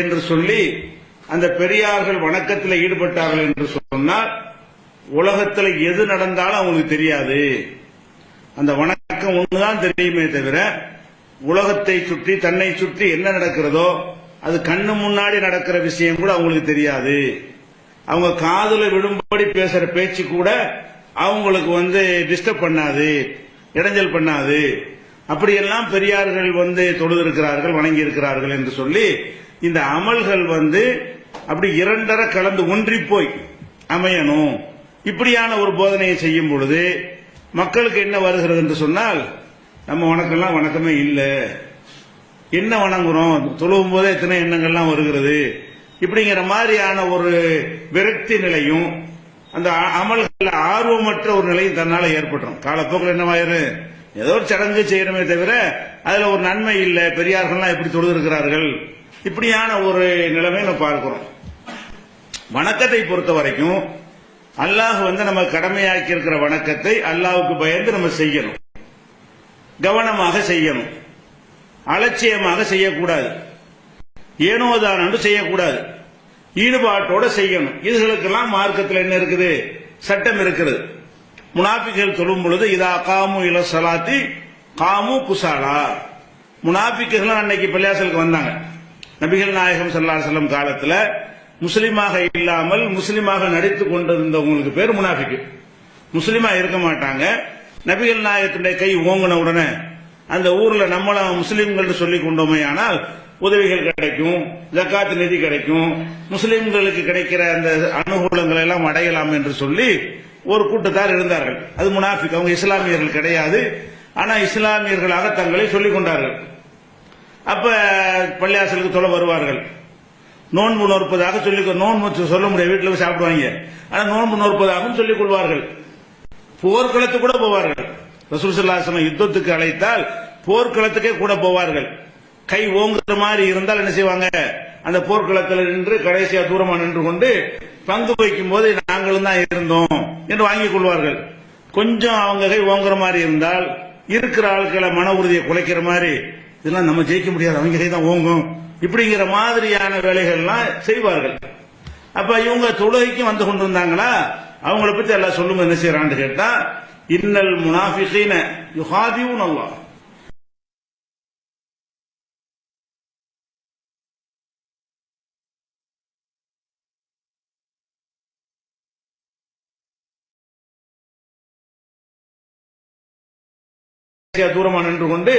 என்று சொல்லி அந்த பெரியார்கள் வணக்கத்தில் ஈடுபட்டார்கள் என்று சொன்னால் உலகத்தில் எது நடந்தாலும் அவங்களுக்கு தெரியாது. அந்த வணக்கம் ஒண்ணுதான் தெரியுமே தவிர உலகத்தை சுற்றி தன்னை சுற்றி என்ன நடக்கிறதோ அது கண்ணு முன்னாடி நடக்கிற விஷயம் கூட அவங்களுக்கு தெரியாது. அவங்க காதுல விடும்படி பேசுற பேச்சு கூட அவங்களுக்கு டிஸ்டர்ப் பண்ணாது, இடைஞ்சல் பண்ணாது. அப்படியெல்லாம் பெரியார்கள் தொழுதிருக்கிறார்கள், வணங்கி இருக்கிறார்கள் என்று சொல்லி இந்த அமல்கள் அப்படி இரண்டரை கலந்து ஒன்றி போய் அமையணும். இப்படியான ஒரு போதனையை செய்யும் பொழுது மக்களுக்கு என்ன வருகிறது என்று சொன்னால், நம்ம வணக்கம்லாம் வணக்கமே இல்லை, என்ன வணங்குறோம், தொழுவும் போதே எத்தனை எண்ணங்கள்லாம் வருகிறது, இப்படிங்கிற மாதிரியான ஒரு விரக்தி நிலையும் அந்த அமல்கள் ஆர்வமற்ற ஒரு நிலையும் தன்னால ஏற்பட்டுரும். காலப்போக்கில் என்னவாயிரு, ஏதோ ஒரு சடங்கு செய்யணுமே தவிர அதுல ஒரு நன்மை இல்லை, பெரியார்கள்லாம் எப்படி தொழுதிருக்கிறார்கள், இப்படியான ஒரு நிலைமை நம்ம பார்க்கிறோம். வணக்கத்தை பொறுத்த வரைக்கும் அல்லாஹ் நம்ம கடமையாக்கி இருக்கிற வணக்கத்தை அல்லாஹ்வுக்கு பயந்து நம்ம செய்யணும், கவனமாக செய்யணும், அலட்சியமாக செய்யக்கூடாது, ஏனோதான் என்று செய்யக்கூடாது, ஈடுபாட்டோட செய்யணும். இதுகளுக்கெல்லாம் மார்க்கத்தில் என்ன இருக்குது, சட்டம் இருக்கிறது. முனாபிக்குகள் தொழும் பொழுது இதா காமு இல சலாத்தி காமு குசாலா. முனாபிக்குகள் அன்னைக்கு பள்ளியாசலுக்கு வந்தாங்க. நபிகள் நாயகம் ஸல்லல்லாஹு அலைஹி வஸல்லம் காலத்துல முஸ்லிமாக இல்லாமல் முஸ்லிமாக நடித்துக் கொண்டிருந்தவங்களுக்கு பேர் முனாபிக்கு. முஸ்லிமா இருக்க மாட்டாங்க. நபிகள் நாயகத்துடைய கை ஓங்கின உடனே அந்த ஊர்ல நம்மள முஸ்லிம்கள் சொல்லிக் கொண்டோமே ஆனால் உதவிகள் கிடைக்கும், ஜக்காத் நிதி கிடைக்கும், முஸ்லிம்களுக்கு கிடைக்கிற அந்த அனுகூலங்கள் எல்லாம் அடையலாம் என்று சொல்லி ஒரு கூட்டத்தார் இருந்தார்கள். அது முனாஃபிக். அவங்க இஸ்லாமியர்கள் கிடையாது, ஆனா இஸ்லாமியர்களாக தங்களை சொல்லிக் கொண்டார்கள். அப்ப பள்ளியாசலுக்கு தொலை வருவார்கள், நோன்பு நோற்பதாக நோன்பு சொல்ல முடியாது, வீட்டில் போய் சாப்பிடுவாங்க, ஆனா நோன்பு நோற்பதாகவும் சொல்லிக் கொள்வார்கள். போர்க்களத்துக்கு கூட போவார்கள். ரசூல் ஸல்லல்லாஹு அலைஹி வஸல்லம் யுத்தத்துக்கு அழைத்தால் போர்க்களத்துக்கே கூட போவார்கள். கை ஓங்குற மாதிரி இருந்தால் என்ன செய்வாங்க, அந்த போர்க்களத்தில் நின்று கடைசியா தூரமா நின்று கொண்டு பங்கு வைக்கும் போது நாங்களும் தான் இருந்தோம் என்று வாங்கிக் கொள்வார்கள். கொஞ்சம் அவங்க கை ஓங்குற மாதிரி இருந்தால் இருக்கிற ஆட்களை மன உறுதியை குலைக்கிற மாதிரி, இதெல்லாம் நம்ம ஜெயிக்க முடியாது, அவங்க கை தான் ஓங்கும், இப்படிங்கிற மாதிரியான வேலைகள்லாம் செய்வார்கள். அப்ப இவங்க தொழுகைக்கு வந்து கொண்டிருந்தாங்களா, அவங்கள பத்தி எல்லாம் சொல்லும் என்ன செய்யறான்னு கேட்டா, இன்னல் முனாஃபிகீன யுஹாதியூன அல்லாஹ், தூரமா நின்று கொண்டு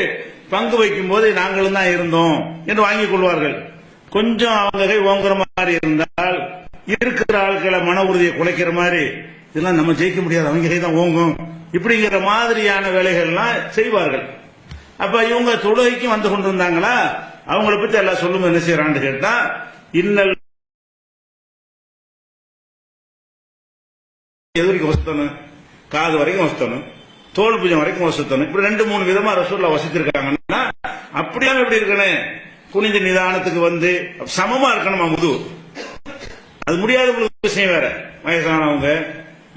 பங்கு வைக்கும் போது நாங்களும் தான் இருந்தோம் என்று வாங்கிக் கொள்வார்கள். கொஞ்சம் அவங்க கை ஓங்குற மாதிரி இருந்தால் இருக்கிற ஆட்களை மன உறுதியை குலைக்கிற மாதிரி, இதெல்லாம் நம்ம ஜெயிக்க முடியாது, அவங்க கை தான் ஓங்கும், இப்படிங்கிற மாதிரியான வேலைகள்லாம் செய்வார்கள். அப்ப இவங்க தொழுகைக்கு வந்து கொண்டிருந்தாங்களா, அவங்கள பத்தி எல்லாம் சொல்லும் என்ன செய்யறான்னு கேட்டா, இன்னல் எது வரைக்கும் வசத்தணும், காது வரைக்கும் வசத்தணும், தோல் பூஜை வரைக்கும் வசத்தணும். இப்படி 2-3 விதமா ரசூலுல்லாஹ் வசித்திருக்காங்கன்னா, அப்படியே எப்படி இருக்கணும், குனிஞ்ச நிதானத்துக்கு சமமா இருக்கணுமா முது. அது முடியாத விஷயம் வேற. வயசானவங்க,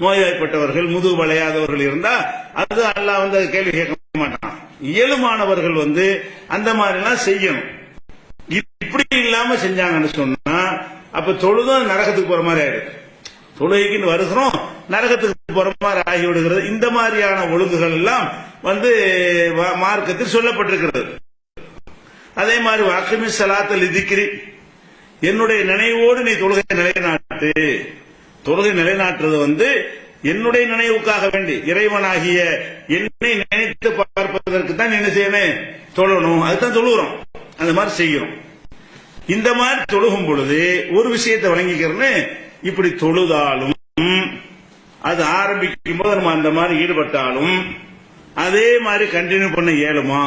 நோய்வாய்ப்பட்டவர்கள், முதுகு வளையாதவர்கள் இருந்தா அது அல்லாஹ் கேள்வி கேட்க மாட்டான். இயலுமானவர்கள் அந்த மாதிரி எல்லாம் செய்யணும். இப்படி இல்லாம செஞ்சாங்கன்னு சொன்னா அப்ப தொழுதும் நரகத்துக்கு போற மாதிரி ஆயிடுது. தொழுகைக்குன்னு வருகிறோம், நரகத்துக்கு போற மாதிரி ஆகிவிடுகிறது. இந்த மாதிரியான ஒழுங்குகள் எல்லாம் மார்க்கத்தில் சொல்லப்பட்டிருக்கிறது. அதே மாதிரி வாக்கிமி ஸலாத்தல் லிக்ரி, என்னுடைய நினைவோடு நீ தொழுகை நிலைநாட்டு. தொழுகை நிலைநாட்டுறது என்னுடைய நினைவுக்காக வேண்டி, இறைவனாகிய என்னை நினைத்து பார்ப்பதற்கு தான் என்ன செய்யணும், தொழணும். அதுதான் தொழுகிறோம், அந்த மாதிரி செய்யணும். இந்த மாதிரி தொழுகும் பொழுது ஒரு விஷயத்தை வழங்கிக்கிறேன்னு, இப்படி தொழுதாலும் அது ஆரம்பிக்கும் போது நம்ம அந்த மாதிரி ஈடுபட்டாலும் அதே மாதிரி கண்டினியூ பண்ண இயலுமா?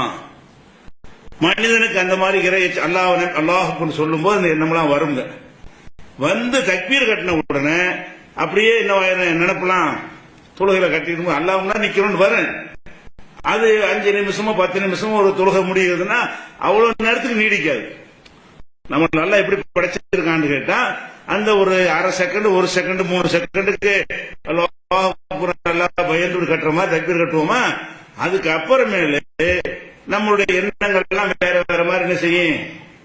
மனிதனுக்கு அந்த மாதிரி அல்லாஹ் சொல்லும் போது அந்த எண்ணம்லாம் வருங்க. தக்பீர் கட்டின உடனே அப்படியே என்ன நினைப்பலாம், தொழுகையில கட்டிட்டு அல்லாஹ்னா நிக்கிறோம்னு வரும். அது 5 நிமிஷமோ 10 நிமிஷமோ ஒரு தொழுகை முடியுதுன்னா அவ்வளவு நேரத்துக்கு நீடிக்காது. நம்ம நல்லா எப்படி படைச்சிருக்கான்னு கேட்டா, அந்த ஒரு அரை செகண்ட், 1 செகண்ட், 3 செகண்டுக்கு பயந்து கட்டுற மாதிரி தக்பீர் கட்டுவோமா, அதுக்கு அப்புறமேல நம்மளுடைய எண்ணங்கள் எல்லாம் வேற வேற மாதிரி என்ன செய்யும்,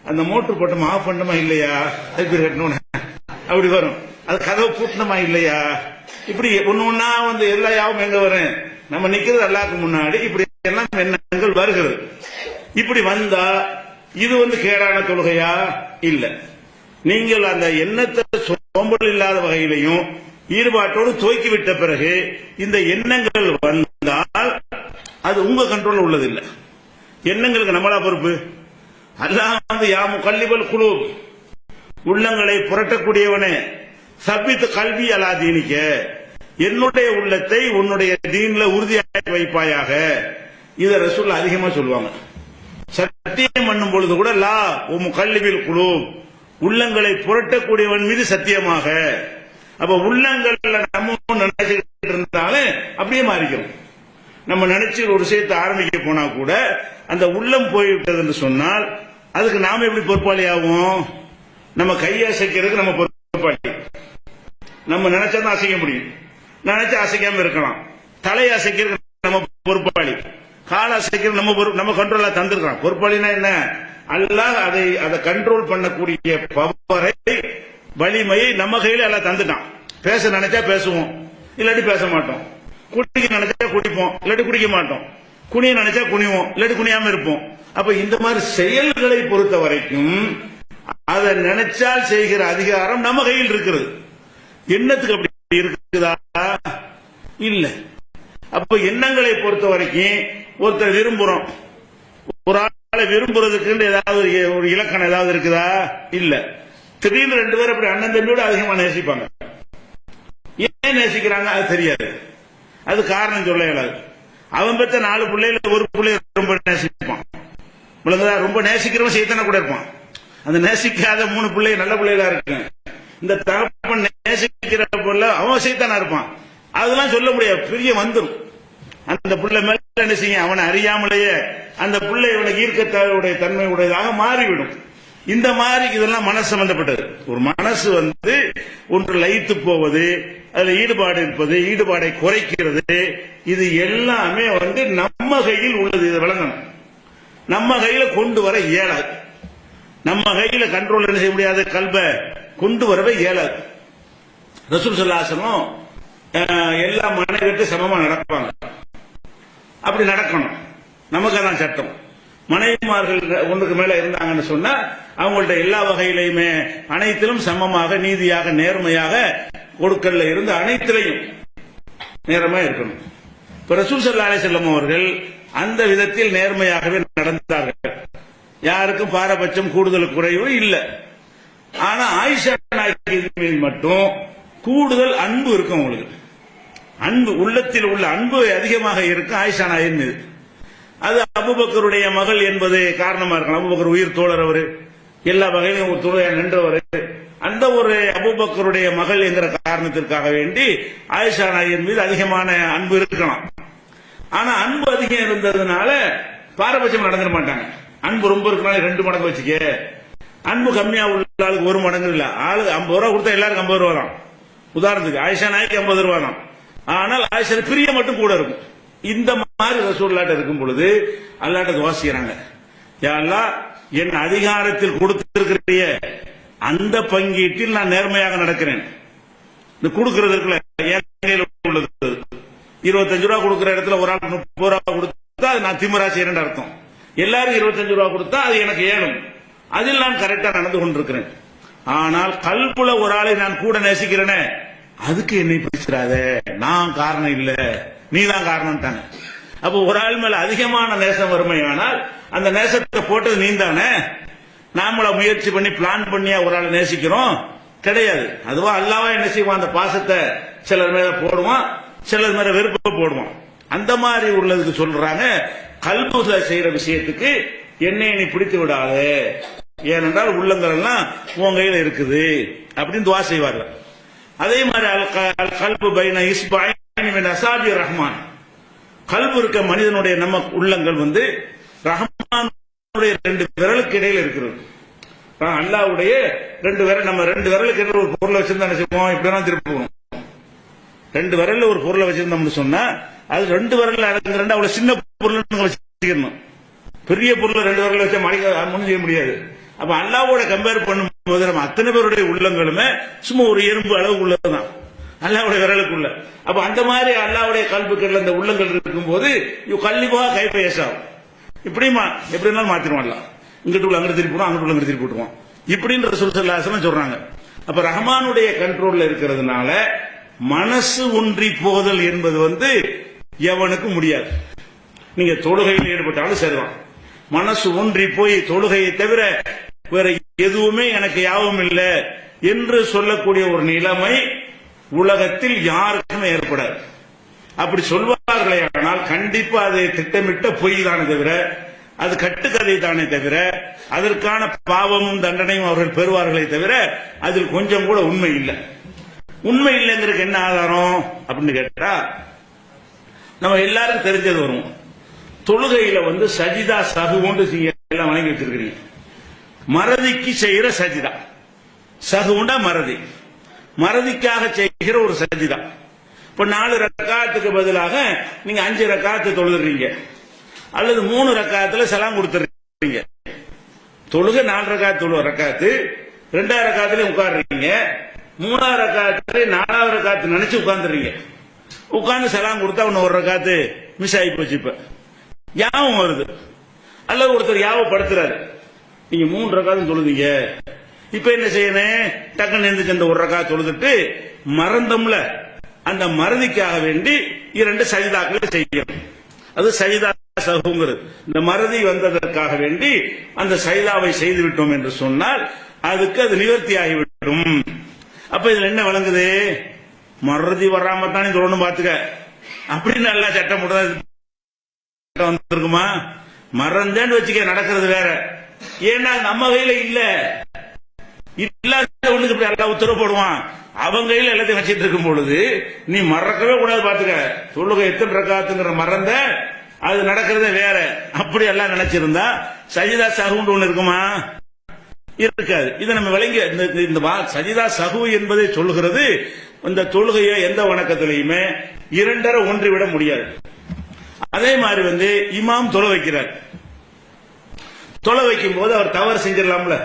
அந்த மோட்டர் போட்டோமா ஆஃப் பண்ணணுமா இல்லையா, அதுக்கு கட்டணும் அப்படி வரும். அது கதவை பூட்டணுமா இல்லையா, இப்படி ஒண்ணு ஒன்னா வந்து எல்லா யாவும் எங்க வரும், நம்ம நிக்கிறது அல்லாஹ்வுக்கு முன்னாடி இப்படி எல்லாம் எண்ணங்கள் வருகிறது. இப்படி வந்தா இது வந்து கேடான தொழுகையா இல்ல. நீங்கள் அந்த எண்ணத்தை சோம்பல் இல்லாத வகையிலையும் ஈடுபாட்டோடு துவக்கி விட்ட பிறகு இந்த எண்ணங்கள் வந்தால் அது உங்க கண்ட்ரோல் உள்ளதில்லை. எண்ணங்களுக்கு நம்மளா பொறுப்பு? அல்லாஹ் வந்து யா முகல்லிபல் குலூப், உள்ளங்களை புரட்டக்கூடியவனே, சப்பித்து கல்வி அலா தீனிக்க, என்னுடைய உள்ளத்தை உன்னுடைய தீன்ல உறுதியாக வைப்பாயாக. இத ரசூல் அதிகமா சொல்லுவாங்க. சத்தியம் பண்ணும் பொழுது கூட லா ஓ முகல்லிபில் குலூப், உள்ளங்களை புரட்டக்கூடியவன் மீது சத்தியமாக. அப்ப உள்ளங்கள்ல நம்ம நினைச்சுக்கிட்டு இருந்தாலும் அப்படியே மாறிக்கிறோம். நம்ம நினைச்சு ஒரு விஷயத்தை ஆரம்பிக்க போனா கூட அந்த உள்ளம் போய்விட்டது என்று சொன்னால் அதுக்கு நாம எப்படி பொறுப்பாளி ஆகும்? நம்ம கையை அசைக்கிறதுக்கு நம்ம பொறுப்பாளி. நம்ம நினைச்சாதான் அசைக்க முடியும், நினைச்சா அசைக்காம இருக்கலாம். தலையை அசைக்கிறதுக்கு நம்ம பொறுப்பாளி, கால அசைக்கிறது நம்ம கண்ட்ரோலா தந்திருக்கலாம். பொறுப்பாளினா என்ன? அல்லாஹ் அதை கண்ட்ரோல் பண்ணக்கூடிய பவரை, வலிமையை நம்ம கையில எல்லாம் தந்துட்டான். பேச நினைச்சா பேசுவோம், இல்லாட்டி பேச மாட்டோம். குடிக்க நினைச்சா குடிப்போம், இல்லாட்டி குடிக்க மாட்டோம். குனிய நினைச்சா குனிவோம், இல்லாட்டி குனியாம இருப்போம். அப்ப இந்த மாதிரி செயல்களை பொறுத்த வரைக்கும் அதை நினைச்சால் செய்கிற அதிகாரம் நம்ம கையில் இருக்கிறது. எண்ணத்துக்கு அப்படி இருக்குதா? இல்ல. அப்ப எண்ணங்களை பொறுத்த வரைக்கும் ஒருத்தர் விரும்புறோம், ஒரு ஆளை விரும்புறதுக்கு ஏதாவது ஒரு இலக்கணம் ஏதாவது இருக்குதா? இல்ல. திடீர்னு ரெண்டு பேரும் அப்படி அண்ணன் தம்பியோட அதிகமா நேசிப்பாங்க. ஏன் நேசிக்கிறாங்க அது தெரியாது, அது காரணம் சொல்ல இயலாது. அவன் பெற்ற 4 பிள்ளைல ஒரு பிள்ளை ரொம்ப நேசிப்பான், ரொம்ப நேசிக்கிறவன் சைத்தானா கூட இருப்பான். அந்த நேசிக்காத 3 பிள்ளை நல்ல பிள்ளைகளா இருக்கு. இந்த தகப்பன் நேசிக்கிற பிள்ளை அவன் சைத்தானா இருப்பான். அதெல்லாம் சொல்ல முடியாது, பெரிய வந்துடும். அந்த பிள்ளை மேல என்ன செய்யும், அவனை அறியாமலேயே அந்த பிள்ளை இவனுக்கு ஈர்க்கத்தாவுடைய தன்மை உடையதாக மாறிவிடும். இந்த மாதிரி இதெல்லாம் மனசு சம்பந்தப்பட்டது. ஒரு மனசு வந்து ஒன்று லயித்து போவது, அதுல ஈடுபாடு இருப்பது, ஈடுபாடை குறைக்கிறது, இது எல்லாமே வந்து நம்ம கையில் உள்ளது. இதை விளங்கணும். நம்ம கையில கொண்டு வர இயலாது. நம்ம கையில கண்ட்ரோல் என்ன செய்ய முடியாது, கல்பை கொண்டு வரவே இயலாது. ரசூல் ஸல்லல்லாஹு அலைஹி வஸல்லம் எல்லா மனைவிட்டு சமமா நடப்பாங்க. அப்படி நடக்கணும். நமக்கு அதான் சட்டம். மனைவிமார்கள் ஒன்றுக்கு மேல இருந்தாங்கன்னு சொன்னா அவங்கள்ட்ட எல்லா வகையிலையுமே அனைத்திலும் சமமாக, நீதியாக, நேர்மையாக கொடுக்கல்ல இருந்து அனைத்திலையும் நேர்மையா இருக்கணும். இப்ப ரசூல் ஸல்லல்லாஹு அலைஹி வஸல்லம் அவர்கள் அந்த விதத்தில் நேர்மையாகவே நடந்தார்கள். யாருக்கும் பாரபட்சம், கூடுதல், குறைவு இல்ல. ஆனா ஆயிஷா நாயகி மட்டும் கூடுதல் அன்பு இருக்கும். அவங்களுக்கு அன்பு, உள்ளத்தில் உள்ள அன்பு அதிகமாக இருக்கும் ஆயிஷா நாயகி மீது. அது அபூபக்கருடைய மகள் என்பது காரணமா இருக்கலாம். அபூபக்கர் உயிர் தோழர், அவரு எல்லா வகையிலும் ஒரு துணையா நின்றவர். அந்த ஒரு அபூபக்கருடைய மகள் என்கிற காரணத்திற்காக வேண்டி ஆயிஷா நாயகி மீது அதிகமான அன்பு இருக்கலாம். ஆனா அன்பு அதிகம் இருந்ததுனால பாரபட்சம் நடந்துட மாட்டாங்க. அன்பு ரொம்ப இருக்கனால 2 மடங்கு வச்சுக்க, அன்பு கம்மியா உள்ள ஆளுக்கு 1 மடங்கு இல்ல. ஆளுக்கு 50 ரூபா கொடுத்தா எல்லாருக்கும் 50 ரூபா தான். உதாரணத்துக்கு ஆயிஷா நாய்க்கு 50 ரூபா தான். ஆனால் ஆயிஷா பிரிய மட்டும் கூட இருக்கும். இந்த மாதிரி ரசூலுல்லாஹ் இருக்கும் பொழுது அல்லாஹ்ட்ட துஆ செய்றாங்க, யா அல்லாஹ் என் அதிகாரத்தில் கொடுத்திருக்கிற அந்த பங்கீட்டில் நான் நேர்மையாக நடக்கிறேன். இந்த கொடுக்கிறதுக்குள்ள என் உள்ளது 25 ரூபா கொடுக்கிற இடத்துல ஒரு ஆள் 30 ரூபா கொடுத்தா அது நான் திமிரா செய்யறேன்னு அர்த்தம். எல்லாரும் 25 ரூபா கொடுத்தா அது எனக்கு ஏழும், அதில் நான் கரெக்டா நடந்து கொண்டிருக்கிறேன். ஆனால் கல்புல ஒரு ஆளை நான் கூட நேசிக்கிறேனே, அதுக்கு என்னை பிடிச்சிடாத, நான் காரணம் இல்ல, நீதான் காரணம்ட்டாங்க. அப்ப ஒரு ஆள் மேல அதிகமான நேசம் வறுமையானால் அந்த நேசத்தை போட்டது நீந்தானே. நாமள முயற்சி பண்ணி பிளான் பண்ணியா ஒரு ஆளை நேசிக்கிறோம் கிடையாது. அதுவா அல்லாஹ்வா என்ன செய்வான், அந்த பாசத்தை சிலர் மேல போடுவான், சிலர் மேல வெறுப்ப போடுவான். அந்த மாதிரி உள்ளதுக்கு சொல்றாங்க, கல்புல செய்யற விஷயத்துக்கு என்னை நீ பிடித்து விடாத, ஏனென்றால் உள்ளங்கள் எல்லாம் உன் கையில இருக்குது அப்படின்னு துவா செய்வார்கள். அதே மாதிரி அல் கல்பு பைன இஸ்பைன் மின் அஸாபி ரஹ்மான், கல்பு இருக்க மனிதனுடைய நம்ம உள்ளங்கள் வந்து ரஹ்மானுடைய 2 விரலுக்கு இடையில இருக்கிறது. அல்லாஹ்வுடைய 2 விரல், நம்ம 2 விரலுக்கு இடையில ஒரு பொருளை வச்சிருந்தா என்ன செய்வோம், இப்படிதான் திருப்புவோம். 2 விரல்ல ஒரு பொருளை வச்சிருந்தோம்னு சொன்னா அது 2 விரல்ல அடங்குறா, அவ்வளவு சின்ன பொருள் வச்சுக்கணும். பெரிய பொருள் 2 விரல்ல வச்சா மணிக்க ஒண்ணும் செய்ய முடியாது. அப்ப அல்லாஹ்வோட கம்பேர் பண்ணும்போது நம்ம அத்தனை பேருடைய உள்ளங்களுமே சும்மா ஒரு எறும்பு அளவு உள்ளதுதான் அல்லாஹ்வுடைய விரலுக்குள்ள. அப்ப அந்த மாதிரி அல்லாஹ்வுடைய கல்புகள் அந்த உள்ளங்கள் இருக்கும்போது கல்லிபா கைப்பேசாம் இப்படிமா எப்படி இருந்தாலும் மாத்திருவான்ல, இங்கிட்டு உள்ள அங்கிட்டு திருப்பி போடுவோம், அங்கிட்டு உள்ள அங்கிட்டு திருப்பி போட்டுருவோம் இப்படின்ற ரசூல் ஸல்லல்லாஹு அலைஹி வஸல்லம் சொல்றாங்க. அப்ப ரஹ்மானுடைய கண்ட்ரோல்ல இருக்கிறதுனால மனசு ஒன்றி போதல் என்பது எவனுக்கு முடியாது. நீங்க தொழுகையில் ஈடுபட்டாலும் சரிதான், மனசு ஒன்றி போய் தொழுகையை தவிர வேற எதுவுமே எனக்கு யாவும் இல்லை என்று சொல்லக்கூடிய ஒரு நிலைமை உலகத்தில் யாருக்குமே ஏற்படாது. அப்படி சொல்வார்களே ஆனால் கண்டிப்பா அது திட்டமிட்ட பொய் தானே தவிர, அது கட்டுக்கதை தானே தவிர, அதற்கான பாவமும் தண்டனையும் அவர்கள் பெறுவார்களே தவிர அதில் கொஞ்சம் கூட உண்மை இல்லை. உண்மை இல்லைங்கிறதுக்கு என்ன ஆதாரம் அப்படின்னு கேட்டா, நம்ம எல்லாரும் தெரிஞ்சது வரும். தொழுகையில சஜிதா சஹுன்னு எல்லாம் வழங்கி வச்சிருக்கிறீங்க. மறதிக்கு செய்கிற சஜிதா, சஹுண்டா மறதி, மறதிக்காக செய்கிற ஒரு சஜிதா. இப்ப 4 ரக்காத்துக்கு பதிலாக நீங்க 5 ரக்காத்து தொழுதுறீங்க, அல்லது 3 ரக்காத்துல சலாம் கொடுத்துறீங்க. தொழுகை 4 ரக்காத்து ரக்காத்து, 2வது ரக்காத்துல உட்கார்றீங்க, 3வது ரக்காத்துல 4வது ரக்காத்து நினைச்சு உட்கார்ந்துறீங்க. உட்கார்ந்து சலாம் கொடுத்தா ஒன்னு 1 ரக்காத்து மிஸ் ஆகி போச்சு. இப்ப யாவும் வருது, அல்லது ஒருத்தர் யாவப்படுத்துறாரு, நீங்க 3 ரக்காத்து தொழுதீங்க, இப்ப என்ன செய்யணும், டக்குன்னு எழுந்துச்சு அந்த 1 ரக்காத்து தொழுதுட்டு மறந்தோம்ல, அந்த மறதிக்காக வேண்டி 2 சஜிதாக்களை செய்யணும். அது சஜிதா சஹுங்கிறது. இந்த மறதி வந்ததற்காக வேண்டி அந்த சஜிதாவை செய்து விட்டோம் என்று சொன்னால் அதுக்கு அது நிவர்த்தி ஆகிவிடும். அப்ப இதுல என்ன விளங்குது, மறதி வராம தானே தொழணும் பாத்துக்க அப்படின்னு நல்லா சட்டம் வந்திருக்குமா? மறந்தேன்னு வச்சுக்க, நடக்கிறது வேற. ஏன்னா நம்ம கையில இல்ல, இல்லாத ஒண்ணுக்கு இப்படி எல்லாம் உத்தரவு போடுவான். அவங்க கையில எல்லாத்தையும் வச்சிட்டு இருக்கும் பொழுது நீ மறக்கவே கூடாது பாத்துக்க. தொழுகை எத்தனை ரக்காத்துங்கிற மறந்த அது நடக்கிறதே வேற. அப்படி எல்லாம் நினைச்சிருந்தா சஜிதா சஹுன்னு ஒண்ணு இருக்குமா? இருக்காது. இதை நம்ம விளங்கி இந்த சஜிதா சஹு என்பதை சொல்லுகிறது. இந்த தொழுகையை எந்த வணக்கத்திலையுமே 2 ஒன்றி விட முடியாது. அதே மாதிரி இமாம் தொலை வைக்கிறார். தொலை வைக்கும் போது அவர் தவறு செஞ்சிடலாம்ல.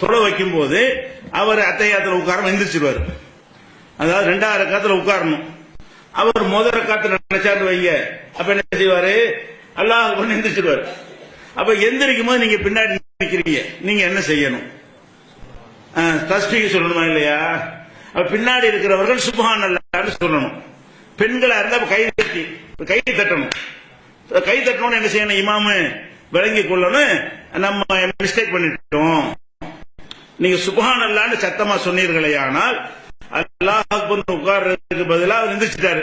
தொலை வைக்கும் போது அவர் அத்தையாத்துல உட்கார எந்திரிச்சிருவார். அதாவது 2வது ரக்காத்துல உட்காரணும். அவர் முதல் ரக்காத்துல நினைச்சாரு வைங்க, அப்ப என்ன செய்வாரு, அல்லாஹ் பண்ணி எந்திரிச்சிருவாரு. அப்ப எந்திரிக்கும் போது நீங்க பின்னாடி நிற்கிறீங்க, நீங்க என்ன செய்யணும், தஸ்பீஹ் சொல்லணுமா இல்லையா? அப்ப பின்னாடி இருக்கிறவர்கள் சுப்ஹானல்லாஹ்னு சொல்லணும். பெண்களா இருந்தா கை தட்டணும். கை தட்டணும்னு என்ன செய்யணும், இமாமு விளங்கி கொள்ளணும், நம்ம மிஸ்டேக் பண்ணிட்டோம், நீங்க சுப்ஹானல்லாஹ்னு சத்தமா சொன்னீர்களே, ஆனால் அல்லாஹ் அக்பர் உட்கார்றதுக்கு பதிலா அவர் எந்திரிச்சிட்டாரு,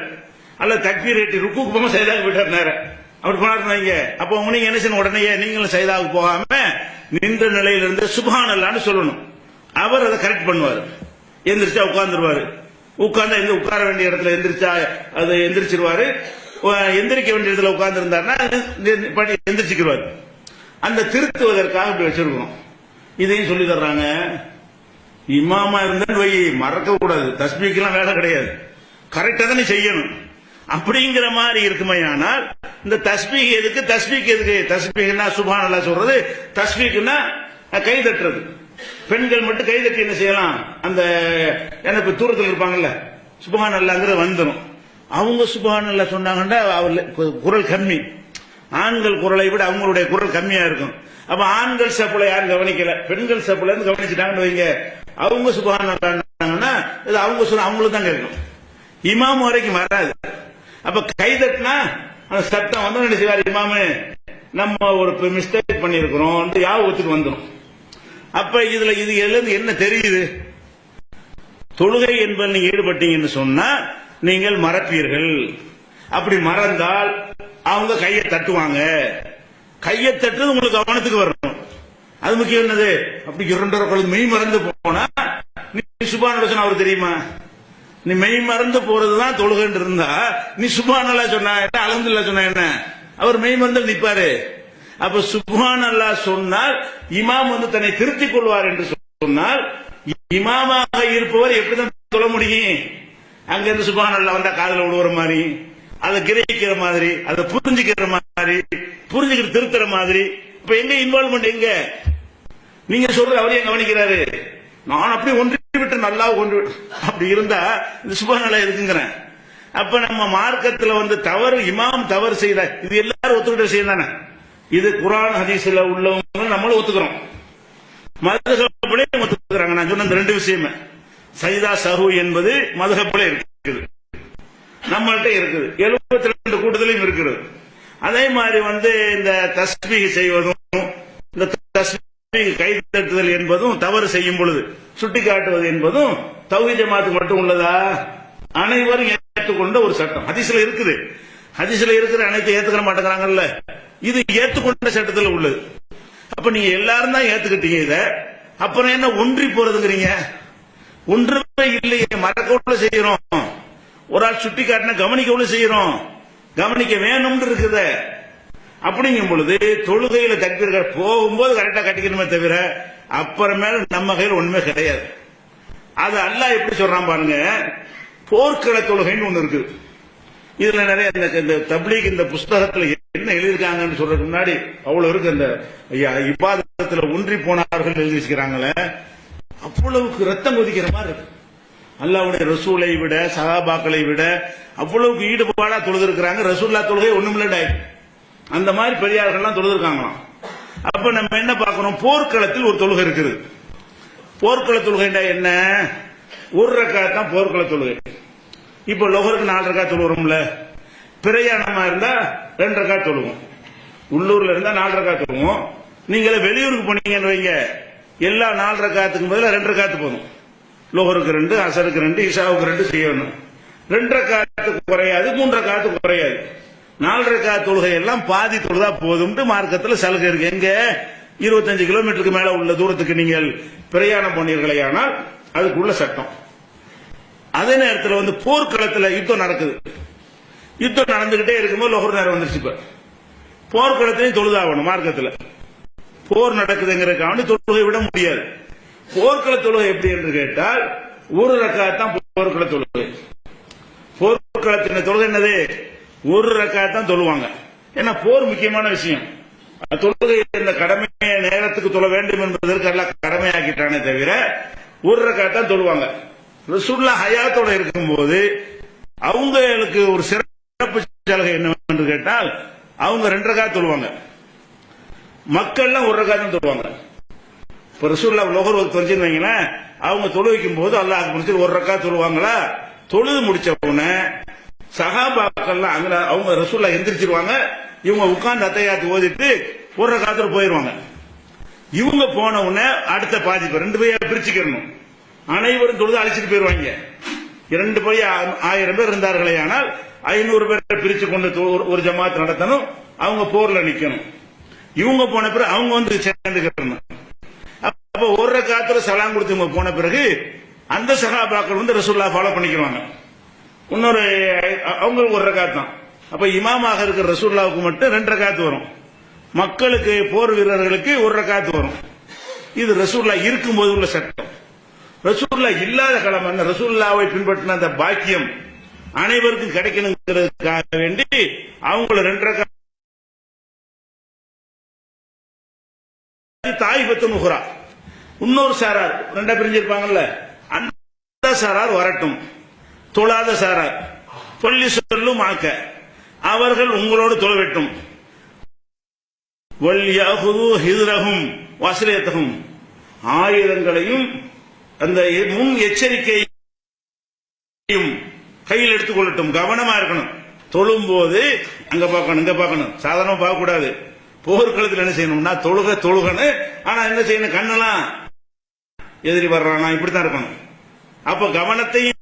அல்ல தக்பீர் ஏற்றி ருக்குக்கு போகாம சைதாவுக்கு போயிட்டாரு நேரம். அப்படி போனாருங்க. அப்ப நீங்க என்ன செய்யணும், உடனே நீங்களும் சைதாவுக்கு போகாம நின்ற நிலையிலிருந்து சுப்ஹானல்லாஹ்னு சொல்லணும். அவர் அதை கரெக்ட் பண்ணுவாரு. எந்திரிச்சா உட்கார்ந்துருவாரு. உட்கார்ந்தா உட்கார வேண்டிய இடத்துல எந்திரிச்சா அது எந்திரிச்சிருவாரு. எந்திரிக்க வேண்டிய இடத்துல உட்கார்ந்து இருந்தாருன்னா எந்திரிச்சுக்குவாரு. அந்த திருத்துவதற்காக இப்படி வச்சிருக்கோம். இதையும் சொல்லி தர்றாங்க. இமாமா இருந்தான்னு வை, மறக்க கூடாது, தஸ்பீக்கெல்லாம் வேலை கிடையாது, கரெக்டா தான் நீ செய்யணும் அப்படிங்கிற மாதிரி இருக்குமே. ஆனால் இந்த தஸ்பீக் எதுக்கு, தஸ்பீக்னா சுப்ஹானல்லாஹ் சொல்றது, தஸ்பீக்னா கை தட்டுறது. பெண்கள் மட்டும் கை தட்டி என்ன செய்யலாம், அந்த எனக்கு தூரத்தில் இருப்பாங்கல்ல, சுப்ஹானல்லாஹ்ங்கிறது வந்துடும். அவங்க சுப்ஹானல்லாஹ் சொன்னாங்கன்னா குரல் கம்மி, ஆண்கள் குரலை விட அவங்களுடைய குரல் கம்மியா இருக்கும். அப்ப ஆண்கள் சப்புல யாரும் கவனிக்கல, பெண்கள் சப்புல இருந்து கவனிச்சுட்டாங்கன்னு வைங்க, அவங்க சுப்ஹானல்லாஹ்னா இது அவங்க சொல்ல அவங்களுக்கு தான் கேட்கணும், இமாம் வரைக்கும் வராது. அப்ப கை தட்டினா அந்த சத்தம் என்ன செய்வார் இமாமு, நம்ம ஒரு மிஸ்டேக் பண்ணிருக்கிறோம் யாபத்துக்கு வந்துடும். அப்ப இதுல இது என்ன தெரியுது, தொழுகை என்பதில் நீங்க ஈடுபட்டீங்கன்னு சொன்னா நீங்கள் மறப்பீர்கள். அப்படி மறந்தால் அவங்க கையை தட்டுவாங்க. கையை தட்டுறது உங்களுக்கு கவனத்துக்கு வரணும், அது முக்கியம். என்னது, அப்படி 2.5 குழந்தை மெய் மறந்து போனா நீ சுப்ஹானல்லாஹ் அவர் தெரியுமா, நீ மெய் மறந்து போறதுதான் தொழுகைன்னு இருந்தா நீ சுப்ஹானல்லாஹ் சொன்னா என்ன, அல்ஹம்துலில்லாஹ் சொன்னா என்ன, அவர் மெய் மறந்து நிற்பாரு. அப்ப சுப்ஹானல்லாஹ் சொன்னால் இமாம் தன்னை திருத்திக் கொள்வார் என்று சொன்னால், இமாமாக இருப்பவர் எப்படிதான் சொல்ல முடியும்? அங்க இருந்து சுப்ஹானல்லாஹ் வந்தா காதுல விழுவுற மாதிரி, அதை கிரகிக்கிற மாதிரி, அதை புரிஞ்சுக்கிற மாதிரி, புரிஞ்சுக்கிற திருத்துற மாதிரி. இப்ப எங்க இன்வால்வ்மெண்ட் எங்க? நீங்க சொல்ற அவரையும் கவனிக்கிறாரு. நான் அப்படி ஒன்றி விட்டு நல்லா ஒன்று அப்படி இருந்தா இது சுபஹானல்லாஹ் இருக்குங்கிறேன். அப்ப நம்ம மார்க்கத்துல வந்து தவறு, இமாம் தவறு செய்யல, இது எல்லாரும் ஒத்துக்கிட்ட விஷயம் தானே. இது குர்ஆன் ஹதீஸ்ல உள்ளவங்க நம்மளும் ஒத்துக்கிறோம், மதுஹப்ல ஒத்துக்கிறாங்க. நான் சொன்ன இந்த ரெண்டு விஷயமே, சஜிதா சஹு என்பது மதுஹப்ல இருக்குது, நம்மள்ட்ட இருக்குது, 72 கூட்டத்திலையும் இருக்குது. அதே மாதிரி வந்து இந்த தஸ்பீஹ் செய்வதும் இந்த தஸ்பீஹ் கை தட்டுதல் என்பதும் தவறு செய்யும் பொழுது சுட்டி காட்டுவது என்பதும் தௌஹீத் ஜமாத்துக்கு மட்டும் உள்ளதா? அனைவரும் ஏற்றுக்கொண்ட ஒரு சட்டம் ஹதீஸ்ல இருக்குது. ஹதீஸ்ல இருக்கிற அனைத்து ஏத்துக்கிற மாட்டேங்கிறாங்கல்ல, இது ஏற்றுக்கொண்ட சட்டத்தில் உள்ளது. அப்ப நீங்க எல்லாரும் தான் ஏத்துக்கிட்டீங்க இத, அப்புறம் என்ன ஒன்றி போறதுங்கிறீங்க? ஒன்றுமே இல்லையே, மறக்கவுள்ள செய்யறோம், ஒரு ஆள் சுட்டி காட்டின கவனிக்கவுள்ள செய்யறோம், கவனிக்க வேணும்னு இருக்குது. அப்படிங்கும் பொழுது தொழுகையில தக்பீர் போகும்போது கரெக்டா கட்டிக்கணுமே தவிர அப்புறமேல நம்ம கையில் ஒண்ணுமே கிடையாது. அது அல்லாஹ் எப்படி சொல்றான் பாருங்க, போர்க்கள தொழுகைன்னு ஒண்ணு இருக்கு. இதுல நிறைய இந்த தப்லீக் இந்த புஸ்தகத்துல என்ன எழுதியிருக்காங்கன்னு சொல்றதுக்கு முன்னாடி அவ்வளவு இருக்கு. இந்த இபாதத்துல ஒன்றி போனார்கள் எழுதி வச்சுக்கிறாங்களே, அவ்வளவுக்கு ரத்தம் கொதிக்கிற மாதிரி இருக்கு. அல்லாஹ்வுடைய ரசூலை விட சஹாபாக்களை விட அவ்வளவுக்கு ஈடுபாடா தொழுதிருக்கிறாங்க. ரசூல்லா தொழுகை ஒண்ணுமில்லை, அந்த மாதிரி பெரியார்கள்லாம் தொழுதிருக்காங்களாம். அப்ப நம்ம என்ன பார்க்கணும், போர்க்களத்தில் ஒரு தொழுகை இருக்குது. போர்க்கள தொழுகைண்டா என்ன? ஒரு ரக்காத் தான் போர்க்கள தொழுகை. இப்ப லொஹருக்கு 4 ரக்காத் தொழுகிறோம்ல, பிரயாணமா இருந்தா 2 ரக்காத் தொழுவோம், உள்ளூர்ல இருந்தா 4 ரக்காத் தொழுவோம். நீங்க வெளியூருக்கு போனீங்கன்னு வைங்க, எல்லா 4 ரக்காத்துக்கும் பதிலா 2 ரக்காத்து போதும். லோஹருக்கு 2, அசருக்கு 2, இஷாவுக்கு 2 செய்யணும். 2 ரக்காத்துக்கு குறையாது, 3 ரக்காத்துக்கு குறையாது. 4 ரக்காத் தொழுகை எல்லாம் பாதி தொழுதா போதும் மார்க்கத்துல சலுகை இருக்கு. எங்க 25 கிலோமீட்டருக்கு மேல உள்ள தூரத்துக்கு நீங்கள் பிரயாணம் பண்ணீர்களேயானால் அதுக்குள்ள சட்டம். அதே நேரத்தில் வந்து போர்க்களத்தில் யுத்தம் நடக்குது, யுத்தம் நடந்துகிட்டே இருக்கும்போது லோஹர் நேரம் வந்துருச்சு. இப்ப போர்க்களத்திலையும் தொழுதாகணும். மார்க்கத்தில் போர் நடக்குதுங்கிறதுக்காக தொழுகை விட முடியாது. போர்க்கள தொழுகை எப்படி என்று கேட்டால் ஒரு ரக்காத் தான் போர்க்கள தொழுகை. போர்க்களத்தின் தொழுகை என்னது? ஒரு ரக்காத் தான் தொழுவாங்க. ஏன்னா போர் முக்கியமான விஷயம். தொழுகை இந்த கடமையை நேரத்துக்கு தொழ வேண்டும் என்பதற்கு எல்லாம் கடமையாக்கிட்டானே தவிர ஒரு ரக்காத் தான் தொழுவாங்க. ரசூலுல்லாஹ் ஹயாத்தோட இருக்கும்போது அவங்களுக்கு ஒரு சிறப்பு சலுகை என்னவென்று கேட்டால் அவங்க 2 ரக்காத் தொழுவாங்க, மக்கள்லாம் 1 ரக்காத் தான் தொழுவாங்க. இப்ப ரசூலுல்லாஹ் லோஹர் தொழுஞ்சுன்னு வைங்களேன், அவங்க தொழுவிக்கும் போது அல்லாஹ்வுக்கு முடிச்சு 1 ரக்காத் தொழுவாங்களா, தொழுது முடிச்ச உடனே சஹாபாக்கள்லாம் அங்க அவங்க ரசூலுல்லாஹ் எந்திரிச்சிருவாங்க, இவங்க உட்கார்ந்து அத்தையாத்து ஓதிட்டு 1 ரக்காத்துல போயிருவாங்க. இவங்க போன உடனே அடுத்த பாதி பேர் 2 பேரை பிரிச்சுக்கணும், அனைவரும் தொழுது அழிச்சிட்டு போயிருவாங்க. 2 பேர் 1000 பேர் இருந்தார்களே, ஆனால் 500 பேரை பிரிச்சு கொண்டு ஒரு ஜமாத் நடத்தணும், அவங்க போர்ல நிக்கணும். இவங்க போன பிறகு அவங்க வந்து சேர்ந்துக்கணும். அப்ப 1 ரக்காத்துல சலாம் கொடுத்து போன பிறகு அந்த சஹாபாக்கள் வந்து ரசூலுல்லாஹ் ஃபாலோ பண்ணிக்கிறாங்க. இன்னொரு அவங்க 1 ரக்காத் தான். அப்ப இமாமாக இருக்கிற ரசூலுல்லாஹ்வுக்கு மட்டும் 2 ரக்காத் வரும், மக்களுக்கு போர் வீரர்களுக்கு 1 ரக்காத் வரும். இது ரசூலுல்லாஹ் இருக்கும்போது உள்ள சட்டம். ரசூலுல்லாஹ் இல்லாத காலம் ரசூலுல்லாஹ்வை பின்பற்றின அந்த பாக்கியம் அனைவருக்கும் கிடைக்கணுங்கிறதுக்காக வேண்டி அவங்கள 2 ரக்காத் தாயிபத்து நுஹ்ரா, இன்னொரு சாரார் 2 பிரிஞ்சிருப்பாங்கல்ல, அந்த சாரார் வரட்டும், தொழாத சாரார் சொல்லி சொல்லும் ஆக்க அவர்கள் உங்களோடு தொழவிட்டும். வல்யஹுது ஹித்ரஹும் வஸ்லியத்தஹும், ஆயுதங்களையும் அந்த முன் எச்சரிக்கையும் கையில் எடுத்துக் கொள்ளட்டும். கவனமா இருக்கணும். தொழும் போது அங்க பார்க்கணும், இங்க பார்க்கணும், சாதாரணமா பார்க்க கூடாது. போர்க்களத்தில் என்ன செய்யணும்னா தொழுகன்னு, ஆனா என்ன செய்யணும், கண்ணெல்லாம் எதிரி வர்றானா இப்படித்தான் இருக்கணும். அப்ப கவனத்தையும்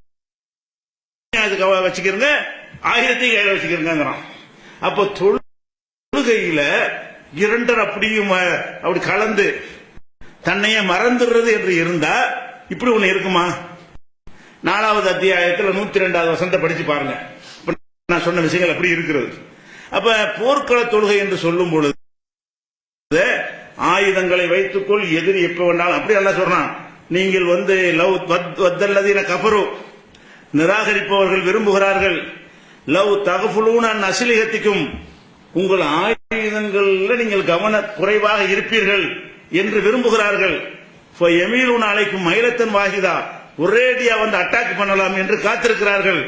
வச்சுக்கிறங்க, ஆயுதத்தையும் கையில வச்சுக்கிறங்கிறான். அப்ப தொழுகையில 2 அப்படியும் அப்படி கலந்து தன்னையே மறந்துடுறது என்று இருந்தா இப்படி ஒண்ணு இருக்குமா? 4வது அத்தியாயத்தில் 102வது வசனத்தை படிச்சு பாருங்க. நான் சொன்ன விஷயங்கள் அப்படி இருக்கிறது. அப்ப போர்க்கள தொழுகை என்று சொல்லும் பொழுது ஆயுதங்களை வைத்துக்கொள், எதிரி எப்ப வேண்டாலும் அப்படி எல்லாம் சொல்றான். நீங்கள் வந்து வத்தல்லதீன கஃபரு, நிராகரிப்பவர்கள் விரும்புகிறார்கள், லவ் தகஃபுலூன அன் அஸ்லிஹத்திக்கும், உங்கள் ஆயுதங்கள்ல நீங்கள் கவன குறைவாக இருப்பீர்கள் என்று விரும்புகிறார்கள். எமீலூன் அலைக்கும் மைலத்தன் வாஹிதா, ஒரேடியா வந்து அட்டாக் பண்ணலாம் என்று காத்திருக்கிறார்கள்.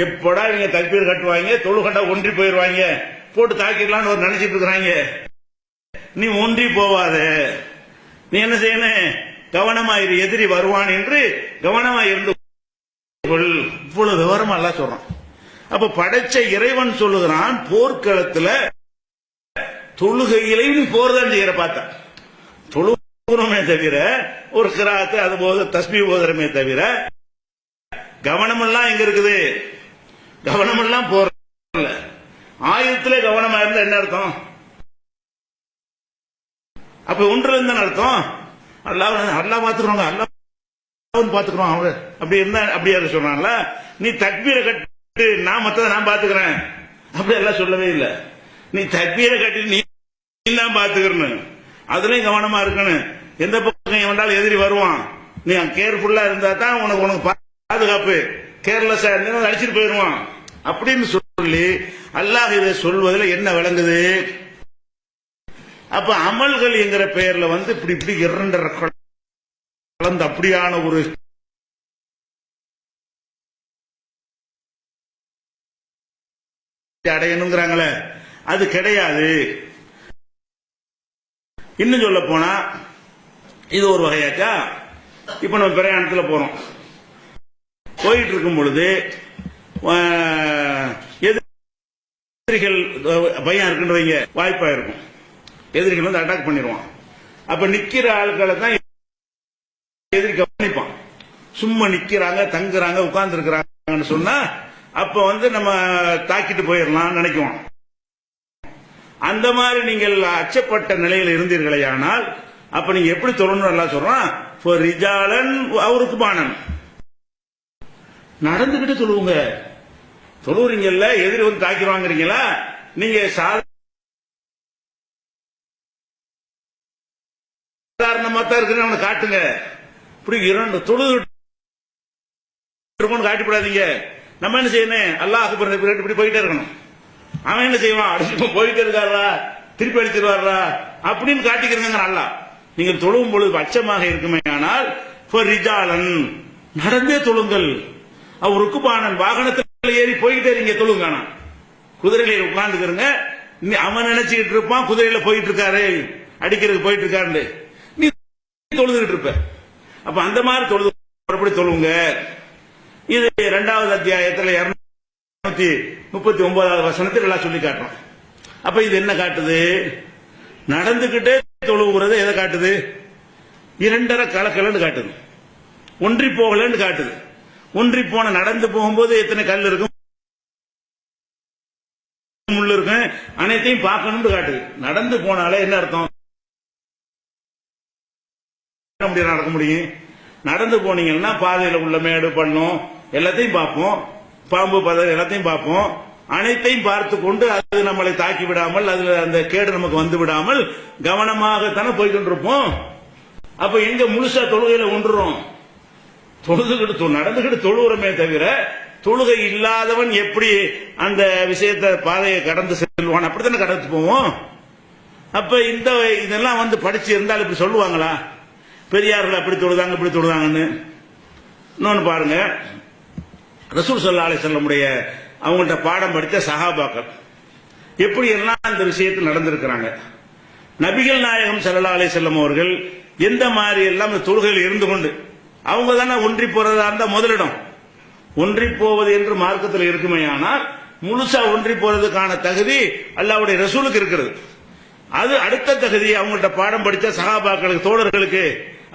எப்படா இவங்க தக்பீர் கட்டுவாங்க, தொழுகண்டா ஒன்றி போயிருவாங்க, போட்டு தாக்கிடலாம்னு ஒரு நினைச்சிட்டு இருக்கிறாங்க. நீ ஒன்றி போவாத, நீ என்ன செய்யணும், கவனமாயிரு, எதிரி வருவான் என்று கவனமாயிருந்து இவ்வளவு விவரமா எல்லாம் சொல்றான். அப்ப படைச்ச இறைவன் சொல்லுகிறான், போர்க்களத்துல தொழுகையிலையும் போர் தான் செய்யற பார்த்தா, தொழுகிறோமே தவிர ஒரு கிராத்து அது போது தஸ்பீ போதுறமே தவிர கவனமெல்லாம் எங்க இருக்குது, கவனமெல்லாம் போற ஆயுதத்திலே கவனமா இருந்தா என்ன அர்த்தம்? அப்ப ஒன்று இருந்தா அர்த்தம் அல்லாஹ் பாத்துக்கிறோங்க, அல்லாஹ் பாத்துக்கிறோம் அவங்க அப்படி இருந்தா அப்படியே சொல்றான்ல. நீ தக்பீரை கட்டு, நான் மத்ததை நான் பாத்துக்கிறேன் அப்படி எல்லாம் சொல்லவே இல்லை. நீ தக்பீரை கட்டி நீ தான் பாத்துக்கிறேன்னு, அதுலயும் கவனமா இருக்கணும். எந்த பக்கம் வந்தாலும் எதிரி வருவான், நீ கேர்ஃபுல்லா இருந்தா தான் உனக்கு பாதுகாப்பு. கேர்லெஸ்ஸா இருந்தா அடிச்சுட்டு போயிருவான் அப்படின்னு சொல்லி அல்லாஹ் இதை சொல்வதில் என்ன விளங்குது? அப்ப அமல்கள் என்கிற பெயர்ல வந்து இப்படி இப்படி இரண்டரை கலந்து அப்படியான ஒரு அடையணுங்கிறாங்களே, அது கிடையாது. இன்னும் சொல்ல போனா இது ஒரு வகையாச்சா. இப்ப நம்ம பிரயாணத்தில் போறோம், போயிட்டு இருக்கும் பொழுது எதிரிகள் பயம் இருக்குன்றவங்க வாய்ப்பா இருக்கும், எதிரிகள் வந்து அட்டாக் பண்ணிடுவான். அப்ப நிக்கிற ஆட்களை தான் எதிரி கவனிப்பான். சும்மா நிக்கிறாங்க, தங்குறாங்க, உட்கார்ந்து இருக்கிறாங்கன்னு சொன்னா அப்ப வந்து நம்ம தாக்கிட்டு போயிடலாம் நினைக்குவோம். அந்த மாதிரி நீங்கள் அச்சப்பட்ட நிலையில் இருந்தீர்களே ஆனால் அப்ப நீங்க எப்படி தொழணும் எல்லாம் சொல்றான். அவருக்கு பானன் நடந்துகிட்டு தொழுவுங்க. தொழுவுறீங்கல்ல, எதிரி வந்து தாக்கிடுவாங்கிறீங்களா, நீங்க சாதாரணமா தான் இருக்குன்னு அவனை காட்டுங்க. இப்படி இரண்டு தொழுது காட்டிப்படாதீங்க. நம்ம என்ன செய்யணும், அல்லாஹ் அக்பர் இப்படி போயிட்டே இருக்கணும். அவன் என்ன செய்வான், அடிச்சு போயிட்டே இருக்காரா, திருப்பி அடிச்சிருவாரா அப்படின்னு காட்டிக்கிறங்க. அல்லாஹ் நீங்கள் தொழுவும் பொழுது அச்சமாக இருக்குமே ஆனால் நடந்தே தொழுங்கள். அவருக்கு பானன் வாகனத்தில் ஏறி போயிட்டே இருங்க, தொழுங்க. குதிரையில உட்கார்ந்துக்கிறங்க, அவன் நினைச்சுக்கிட்டு இருப்பான் குதிரையில போயிட்டு இருக்காரு, அடிக்கிறதுக்கு போயிட்டு இருக்காரு, நீ தொழுதுகிட்டு இருப்ப. அப்ப அந்த மாதிரி தொழுவுங்க. இது 2வது அத்தியாயத்தில் 239வது வசனத்தில் எல்லாம் சொல்லி காட்டுறோம். அப்ப இது என்ன காட்டுது, நடந்துகிட்டே தொழுவுறது எதை காட்டுது, இரண்டரை கலக்கலன்னு காட்டுது, ஒன்றி போகலன்னு காட்டுது. ஒன்றி போன நடந்து போகும்போது எத்தனை கல் இருக்கும், முள்ளு இருக்கும், அனைத்தையும் பார்க்கணும்னு காட்டுது. நடந்து போனாலே என்ன அர்த்தம், நடக்க முடியும். நடந்து போனீங்கன்னா பாதையில உள்ள மேடு பண்ணும் எல்லாத்தையும் பார்ப்போம், பாம்பு பதவி எல்லாத்தையும் பார்ப்போம். அனைத்தையும் பார்த்து கொண்டு அது நம்மளை தாக்கி விடாமல், அதுல அந்த கேடு நமக்கு வந்து விடாமல் கவனமாகத்தானே போய்கொண்டிருப்போம். அப்ப எங்க முழுசா தொழுகையில ஒன்றுறோம், தொழுதுகிட்டு நடந்துகிட்டு தொழுகிறமே தவிர தொழுகை இல்லாதவன் எப்படி அந்த விஷயத்தை பாதையை கடந்து செல்வான், அப்படித்தானே கடந்து போவோம். அப்ப இதெல்லாம் வந்து படிச்சு இருந்தால் இப்படி சொல்லுவாங்களா, பெரியார்கள் அப்படி தொழுதாங்க இப்படி தொழுதாங்கன்னு. இன்னொன்னு பாருங்க, ரசூல் ஸல்லல்லாஹு அலைஹி வஸல்லமுடைய அவங்கள்ட்ட பாடம் படித்த சஹாபாக்கள் எப்படி எல்லாம் அந்த விஷயத்தில் நடந்திருக்கிறாங்க. நபிகள் நாயகம் ஸல்லல்லாஹு அலைஹி வஸல்லம் அவர்கள் எந்த மாதிரி எல்லாம் தொழுகையில் இருந்து கொண்டு, அவங்க தானே ஒன்றி போறதா இருந்தா முதலிடம். ஒன்றி போவது என்று மார்க்கத்தில் இருக்குமே ஆனால் முழுசா ஒன்றி போறதுக்கான தகுதி அல்லாஹ்வுடைய ரசூலுக்கு இருக்கிறது. அது அடுத்த தகுதி அவங்கள்ட்ட பாடம் படித்த சஹாபாக்களுக்கு, தோழர்களுக்கு,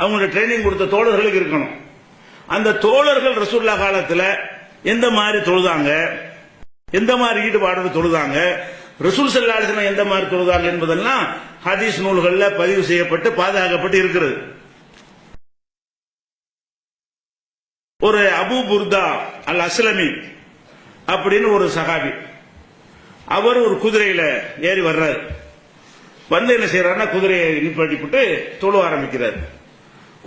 அவங்கள்ட்ட ட்ரைனிங் கொடுத்த தோழர்களுக்கு இருக்கணும். அந்த தோழர்கள் ரசூலுல்லாஹ் காலத்துல எந்த மாதிரி தொழுதாங்க, எந்த மாதிரி ஈடுபாடு தொழுதாங்க, ரசூல் ஸல்லல்லாஹு அலைஹி வஸல்லம் எந்த மாதிரி தொழுதாங்க என்பதெல்லாம் ஹதீஸ் நூல்கள்ல பதிவு செய்யப்பட்டு பாதுகாக்கப்பட்டு இருக்கிறது. ஒரு அபூ புர்தா அல் அஸ்லமி அப்படின்னு ஒரு சஹாபி, அவர் ஒரு குதிரையில ஏறி வர்றாரு. வந்து என்ன செய்யறாருன்னா குதிரையை நிப்பாட்டி போட்டு தொழ ஆரம்பிக்கிறார்.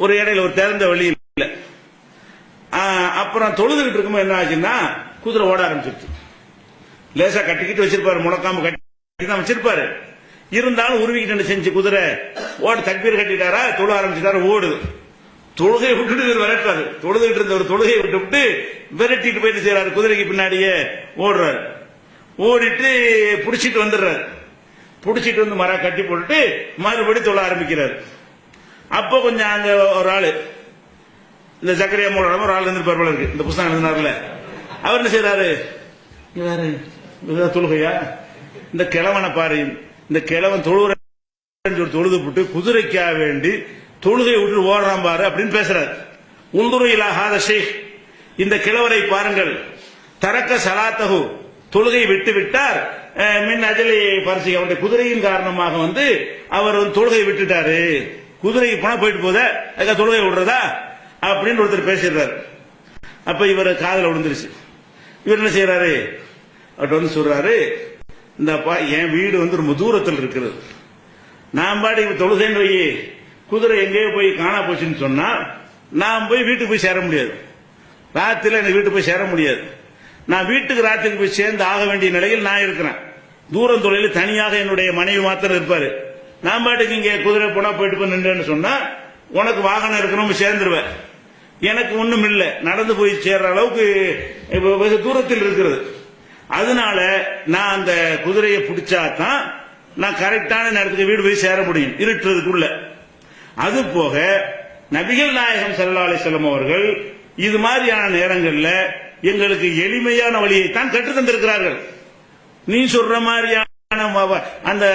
ஒரு இடையில ஒரு திறந்த வழி இல்ல. அப்புறம் தொழுதுகிட்டு இருக்கும்போது என்ன ஆச்சுன்னா குதிரை ஓட ஆரம்பிச்சிருச்சு. லேசா கட்டிக்கிட்டு வச்சிருப்பாரு, முழக்காம கட்டி தான் வச்சிருப்பாரு. இருந்தாலும் உருவிக்கிட்டு செஞ்சு குதிரை தக்பீர் கட்டிட்டாரா, தொழ ஆரம்பிச்சுட்டாரா, ஓடுது. தொழுகை விட்டுட்டு விரட்டாரு. தொழுதுகிட்டு இருந்த ஒரு தொழுகையை விட்டு விரட்டிட்டு போயிட்டு செய்யறாரு, குதிரைக்கு பின்னாடியே ஓடுறாரு. ஓடிட்டு புடிச்சிட்டு வந்துடுறாரு. புடிச்சிட்டு வந்து மரம் கட்டி போட்டு மறுபடி தொழ ஆரம்பிக்கிறாரு. அப்போ கொஞ்சம் அங்க ஒரு ஆளு, இந்த சக்கரையா மூலம் ஒரு ஆள் இருந்திருப்பார் போல இருக்கு, இந்த புத்தகம் எழுதினார்ல, அவர் என்ன செய்யறாரு, தொழுகையா, இந்த கிழவனை பாரு, இந்த கிழவன் தொழுகிற தொழுது போட்டு குதிரைக்காக வேண்டி தொழுகை விட்டு ஓடுறான் பாரு அப்படின்னு பேசுறாரு. உந்துரையிலா ஹாத ஷேக், இந்த கிழவரை பாருங்கள், தரக்க சலாத்தகு, தொழுகை விட்டு விட்டார், மின் அஜலி பரிசு, அவருடைய குதிரையின் காரணமாக அவர் தொழுகை விட்டுட்டாரு, குதிரைக்கு போனா போயிட்டு போத அதுக்காக தொழுகை விடுறதா அப்படின்னு ஒருத்தர் பேசிடுறாரு. அப்ப இவர் காதல விழுந்துருச்சு. இவர் என்ன செய்யறாரு, அவர் சொல்றாரு, இந்த என் வீடு ரொம்ப தூரத்தில் இருக்கிறது, நான் பாடி தொழுகைன்னு வை, குதிரை எங்கேயோ போய் காணா போச்சுன்னு சொன்னா நான் போய் வீட்டுக்கு போய் சேர முடியாது, ராத்திரில எனக்கு வீட்டுக்கு போய் சேர முடியாது, நான் வீட்டுக்கு ராத்திரிக்கு போய் சேர்ந்து ஆக வேண்டிய நிலையில் நான் இருக்கிறேன். தூரம் தொழில் தனியாக என்னுடைய மனைவி மாத்திரம் இருப்பாரு. நான் பாட்டுக்கு இங்க குதிரை போனா போயிட்டு போய் நின்றேன்னு சொன்னா உனக்கு வாகனம் இருக்கணும் சேர்ந்துருவேன், எனக்கு ஒண்ணும் இல்லை, நடந்து போய் சேர்ற அளவுக்கு வெகு தூரத்தில் இருக்கிறது. அதனால நான் அந்த குதிரையை பிடிச்சாதான் நான் கரெக்டான நேரத்துக்கு வீடு போய் சேர முடியும் இருட்டுறதுக்குள்ள. அது போக நபிகள் நாயகம் ஸல்லல்லாஹு அலைஹி வஸல்லம் அவர்கள் இது மாதிரியான நேரங்கள்ல எங்களுக்கு எளிமையான வழியைத்தான் கற்று தந்திருக்கிறார்கள். நீ சொல்ற மாதிரியான அந்த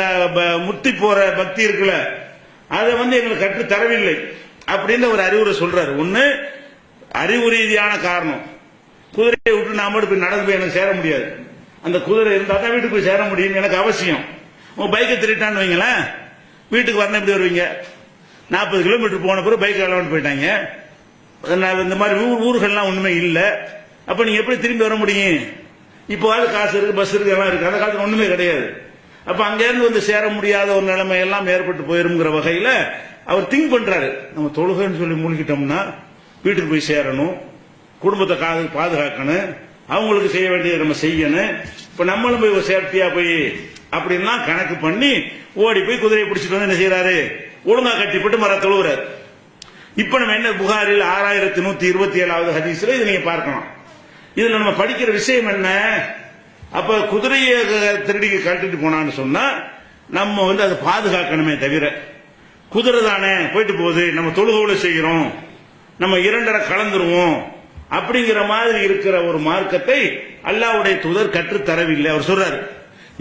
முத்தி போற பக்தி இருக்குல்ல, அதை எங்களுக்கு கற்று தரவில்லை அப்படின்னு ஒரு அறிவுரை சொல்றாரு. ஒண்ணு அறிவு ரீதியான காரணம், குதிரையை விட்டு நாம போய் நடந்து போய் எனக்கு சேர முடியாது, அந்த குதிரை இருந்தா தான் வீட்டுக்கு போய் சேர முடியும், எனக்கு அவசியம். உங்க பைக்கை திருட்டான்னு வைங்களேன், வீட்டுக்கு வரணும் எப்படி வருவீங்க, 40 கிலோமீட்டர் போன பிறகு பைக் அளவன் போயிட்டாங்க, இந்த மாதிரி ஊர்கள்லாம் ஒண்ணுமே இல்லை, அப்ப நீங்க எப்படி திரும்பி வர முடியும்? இப்போ காசு இருக்கு, பஸ் இருக்கு, எல்லாம் இருக்கு, அந்த காலத்துல ஒண்ணுமே கிடையாது. அப்ப அங்க இருந்து சேர முடியாத ஒரு நிலைமை எல்லாம் ஏற்பட்டு போயிருங்கிற வகையில அவர் திங்க் பண்றாரு, நம்ம தொழுகைன்னு சொல்லி மூழ்கிட்டோம்னா வீட்டுக்கு போய் சேரணும், குடும்பத்தை பாதுகாக்கணும், அவங்களுக்கு செய்ய வேண்டியதை நம்ம செய்யணும், இப்ப நம்மளும் போய் சேஃப்டியா போய் அப்படின்லாம் கணக்கு பண்ணி ஓடி போய் குதிரையை பிடிச்சிட்டு என்ன செய்யறாரு, ஒழுங்கா கட்டிப்பட்டு மர தொழுகிறார். இப்ப நம்ம என்ன புகாரில் 6127வது ஹதீஸ்ல இதை நீங்க பார்க்கலாம். இதுல நம்ம படிக்கிற விஷயம் என்ன, அப்ப குதிரையை திருடி கட்டிட்டு போனான்னு சொன்னா நம்ம அதை பாதுகாக்கணுமே தவிர, குதிரை தானே போயிட்டு போகுது, நம்ம தொழுகோடு செய்கிறோம், நம்ம இரண்டரை கலந்துருவோம் அப்படிங்கிற மாதிரி இருக்கிற ஒரு மார்க்கத்தை அல்லாஹ்வுடைய தூதர் கற்றுத் தரவில்லை. அவர் சொல்றாரு,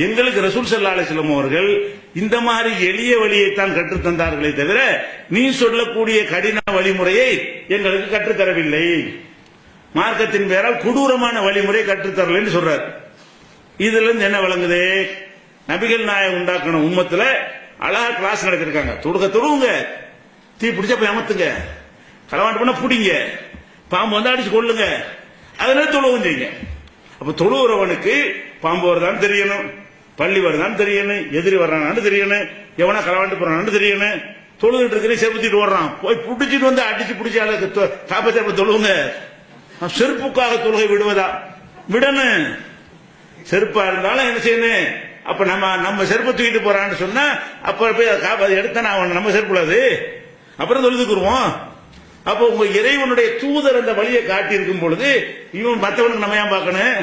எங்களுக்கு ரசூல் ஸல்லல்லாஹு அலைஹி வஸல்லம் அவர்கள் இந்த மாதிரி எளிய வழியைத்தான் கற்றுத் தந்தார்களே தவிர நீ சொல்லக்கூடிய கடின வழிமுறையை எங்களுக்கு கற்றுத்தரவில்லை, மார்க்கத்தின் பேரால் கொடூரமான வழிமுறை கற்றுத்தரலன்னு சொல்றாரு. இதுல இருந்து என்ன விளங்குது, நபிகள் நாயகம் உண்டாக்கின உம்மத்துல அழகா கிளாஸ் நடத்திருக்காங்க. தொழுவுங்க, தீ பிடிச்சா போய் அமத்துங்க, களவாண்டு பண்ண புடிங்க, பாம்பு அடிச்சு கொள்ளுங்க, அதனால தொழுவும் செய்யுங்க. அப்ப தொழுவுறவனுக்கு பாம்பு வருதான்னு தெரியணும், பள்ளி வருதான்னு தெரியணும், எதிரி வர்றான்னு தெரியணும், எவனா களவாண்டு போறான்னு தெரியணும். தொழுகிட்டு இருக்கிற செருப்புத்திட்டு ஓடுறான், போய் புடிச்சிட்டு அடிச்சு பிடிச்சால காப்பத்தை தொழுவுங்க. செருப்புக்காக தொழுகை விடுவதா, விடணும். செருப்பா இருந்தாலும் என்ன செய்யணும், அப்ப நம்ம செருப்பை தூக்கிட்டு போறான்னு சொன்னா அப்ப போய் எடுத்தானே நம்ம செருப்பு உள்ளது, அப்புறம் தொழுதுக்குருவோம். அப்ப உங்க இறைவனுடைய தூதர் அந்த வழியை காட்டி இருக்கும் பொழுது இவன் மற்றவனுக்கு நம்ம ஏன் பார்க்கணும்,